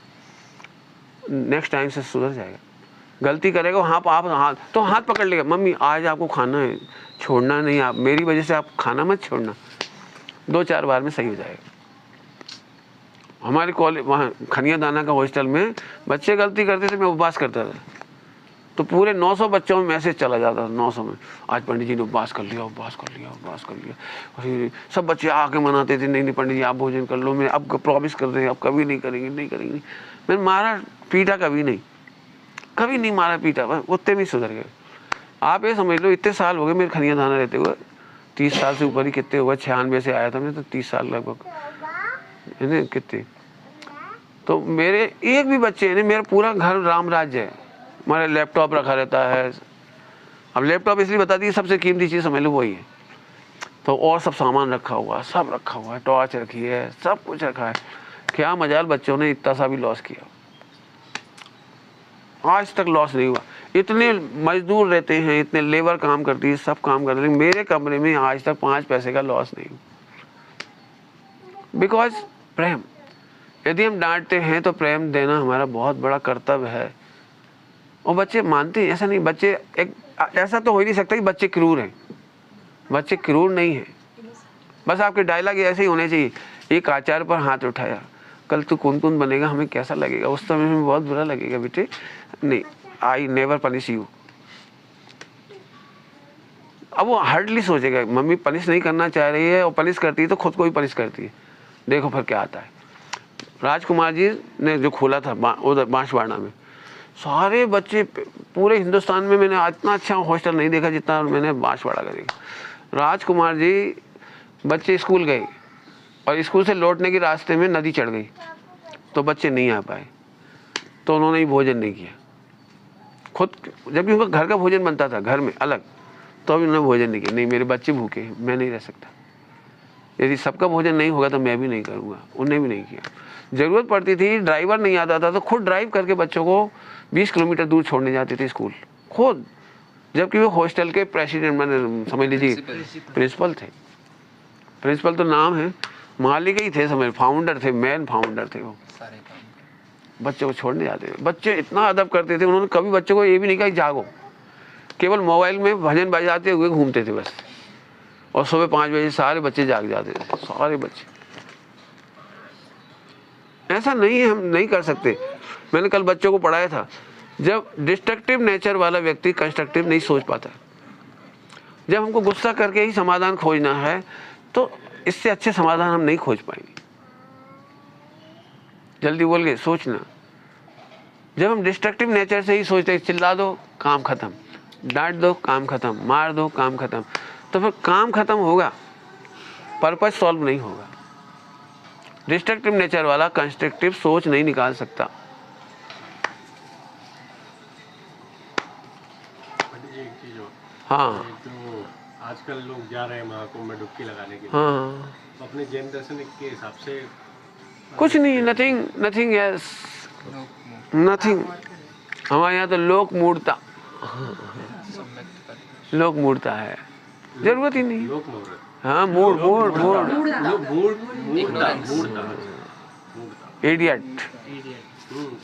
Next time से सुधर जाएगा। गलती करेगा आप हाथ तो हाथ पकड़ लेगा, मम्मी आज आपको खाना है, छोड़ना नहीं, आप मेरी वजह से आप खाना मत छोड़ना। 2-4 बार में सही हो जाएगा। हमारे कॉलेज वहाँ खनिया दाना का हॉस्टल में बच्चे गलती करते थे, मैं उपवास करता था, तो पूरे 900 बच्चों में मैसेज चला जाता था, 900 में आज पंडित जी ने उपवास कर लिया, उपवास कर लिया, उपवास कर लिया। और सब बच्चे आके मनाते थे, नहीं नहीं पंडित जी आप भोजन कर लो, मैं अब प्रॉमिस कर रहे हैं अब कभी नहीं करेंगे, नहीं करेंगे। मैंने मारा पीटा कभी नहीं मारा पीटा, बस उतने में सुधर गए। आप ये समझ लो इतने साल हो गए मेरे खनिया दाना रहते हुए, 30 साल से ऊपर ही कितने हुआ, 96 से आया था मैं, तो 30 साल लगभग है ना कितने। तो मेरे एक भी बच्चे है, मेरा पूरा घर राम राज्य है। हमारा लैपटॉप रखा रहता है, अब लैपटॉप इसलिए बता दी सबसे कीमती चीज़ समझ लो वही है, तो और सब सामान रखा हुआ, सब रखा हुआ है, टॉर्च रखी है, सब कुछ रखा है। क्या मजाल बच्चों ने इतना सा भी लॉस किया, आज तक लॉस नहीं हुआ। इतने मजदूर रहते हैं, इतने लेबर काम करती है, सब काम करते हैं, मेरे कमरे में आज तक 5 पैसे का लॉस नहीं हुआ। बिकॉज प्रेम, यदि हम डांटते हैं तो प्रेम देना हमारा बहुत बड़ा कर्तव्य है। और बच्चे मानते हैं, ऐसा नहीं, बच्चे ऐसा तो हो ही नहीं सकता कि बच्चे क्रूर हैं, बच्चे क्रूर नहीं हैं। बस आपके डायलॉग ऐसे ही होने चाहिए। एक आचार्य पर हाथ उठाया, कल तू कौन बनेगा, हमें कैसा लगेगा, उस समय में बहुत बुरा लगेगा बेटे, नहीं आई नेवर पनिश यू। अब वो हार्डली सोचेगा मम्मी पनिश नहीं करना चाह रही है, और पनिश करती है तो खुद को ही पनिश करती है, देखो फिर क्या आता है। राजकुमार जी ने जो खोला था उधर बांसवाड़ा में, सारे बच्चे, पूरे हिंदुस्तान में मैंने इतना अच्छा हॉस्टल नहीं देखा जितना मैंने बांसवाड़ा का देखा। राजकुमार जी, बच्चे स्कूल गए और स्कूल से लौटने के रास्ते में नदी चढ़ गई, तो बच्चे नहीं आ पाए, तो उन्होंने ही भोजन नहीं किया खुद, जबकि उनका घर का भोजन बनता था घर में अलग, तो अभी उन्होंने भोजन नहीं किया। नहीं मेरे बच्चे भूखे हैं, मैं नहीं रह सकता, यदि सबका भोजन नहीं होगा तो मैं भी नहीं करूँगा। उन्हें भी नहीं किया। ज़रूरत पड़ती थी, ड्राइवर नहीं आता था तो खुद ड्राइव करके बच्चों को 20 किलोमीटर दूर छोड़ने जाते थे स्कूल खुद, जबकि वो हॉस्टल के प्रेसिडेंट, मैंने समझ लीजिए प्रिंसिपल थे। प्रिंसिपल तो नाम है, मालिक ही थे, समझ फाउंडर थे, मेन फाउंडर थे वो। बच्चों को छोड़ने जाते थे, बच्चे इतना अदब करते थे, उन्होंने कभी बच्चों को ये भी नहीं कहा जागो, केवल मोबाइल में भजन बजाते हुए घूमते थे बस। और सुबह 5 बजे सारे बच्चे जाग जाते थे, सारे बच्चे। ऐसा नहीं है, हम नहीं कर सकते। मैंने कल बच्चों को पढ़ाया था, जब डिस्ट्रक्टिव नेचर वाला व्यक्ति कंस्ट्रक्टिव नहीं सोच पाता। जब हमको गुस्सा करके ही समाधान खोजना है तो इससे अच्छे समाधान हम नहीं खोज पाएंगे। जल्दी बोल के सोचना। जब हम डिस्ट्रक्टिव नेचर से ही सोचते हैं, चिल्ला दो काम खत्म, डांट दो काम खत्म, मार दो काम खत्म, तो फिर काम खत्म होगा, पर्पस सॉल्व नहीं होगा। डिस्ट्रक्टिव नेचर वाला कंस्ट्रक्टिव सोच नहीं निकाल सकता। एक चीज और, हाँ जो आजकल लोग जा रहे हैं महाकुंभ में डुबकी लगाने के लिए, हाँ, तो अपने जैन दर्शन के हिसाब से कुछ नहीं, नथिंग यस नथिंग। हमारे यहाँ तो लोक मूर्ता है, जरूरत ही नहीं। लोक मुहूर्त, हाँ मूड इडियट,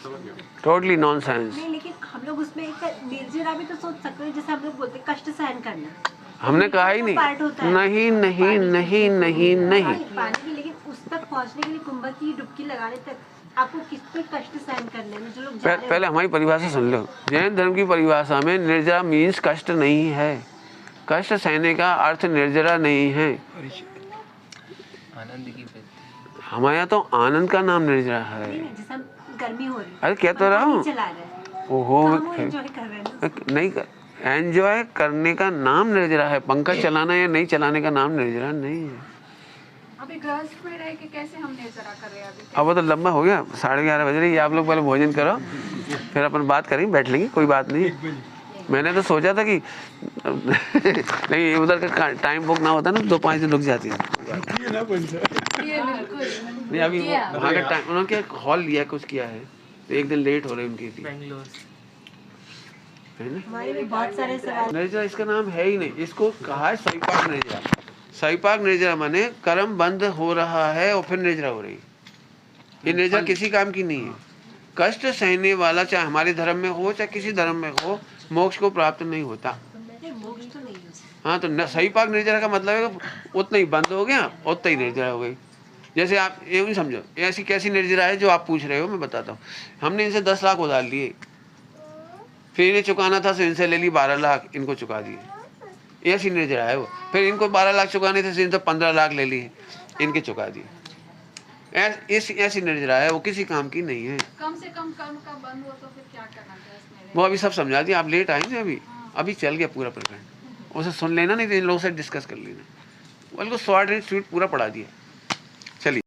समझ गया। Totally nonsense. नहीं, लेकिन हम लोग उसमें एक निर्जरा भी तो सोच सकते हैं, जैसे हम लोग बोलते हैं कष्ट सहन करना। हमने कहा ही नहीं, पार्ट होता है। नहीं नहीं नहीं नहीं नहीं। पानी की, लेकिन उस तक पहुंचने के लिए कुंभ की डुबकी लगाने तक आपको किस पे कष्ट सहन करने में जो लोग जा रहे हैं। पहले हमारी परिभाषा सुन लो। जैन धर्म की परिभाषा में निर्जरा मीन्स कष्ट नहीं है, कष्ट सहने का अर्थ निर्जरा नहीं है। आनंद की वृत्ति। हमारे यहाँ तो आनंद का नाम निर्जरा है। नहीं, जैसे हम गर्मी हो रही है, अरे क्या तो रहा हूँ, चला रहे हैं, ओहो तो हम एंजॉय कर रहे हैं। नहीं कर, एंजॉय करने का नाम निर्जरा है। पंखा चलाना या नहीं चलाने का नाम निर्जरा नहीं है। अभी गृहस्थ में रह के कैसे हम निर्जरा कर रहे हैं अभी? अब वो तो लंबा हो गया, 11:30 बज रही है। आप लोग पहले भोजन करो, फिर अपन बात करेंगे, बैठ लेंगे, कोई बात नहीं। मैंने तो सोचा था कि नहीं उधर का टाइम बुक ना होता ना, 2-5 दिन रुक जाती है। नहीं अभी वहाँ का टाइम, उन्होंने क्या हॉल लिया, कुछ किया है, तो एक दिन लेट हो रही उनकी थी, है ना। हमारे भी बहुत सारे सवाल। निर्जरा इसका नाम है ही नहीं, इसको कहा है स्वयंपाक निर्जरा। स्वयंपाक निर्जरा माने कर्म बंद हो रहा है और फिर निर्जरा हो रही है। ये निर्जरा किसी काम की नहीं है। कष्ट सहने वाला चाहे हमारे धर्म में हो चाहे किसी धर्म में हो, मोक्ष को प्राप्त नहीं होता। मोक्ष तो नहीं है। हाँ, तो सही पाक निर्जरा का मतलब है कि उतना ही बंद हो गया, उतना ही निर्जरा हो गई। जैसे आप ये नहीं समझो, ऐसी कैसी निर्जरा है जो आप पूछ रहे हो, मैं बताता हूँ। हमने इनसे 10 लाख उधार लिए, फिर इन्हें चुकाना था तो इनसे ले ली 12 लाख, इनको चुका दिए, ऐसी निर्जरा है वो। फिर इनको 12 लाख चुकाने थे, इनसे 15 लाख ले लिए, इनके चुका दिए। ऐसी निर्जरा है वो, किसी काम की नहीं है। कम से कम कर्म का बंद हो तो फिर क्या करना चाहिए इसमें? वो अभी सब समझा दिया, आप लेट आएंगे, अभी चल गया पूरा प्रकरण। उसे सुन लेना, नहीं तो इन लोगों से डिस्कस कर लेना। वो इनको शॉर्ट एंड स्वीट पूरा पढ़ा दिया। चलिए।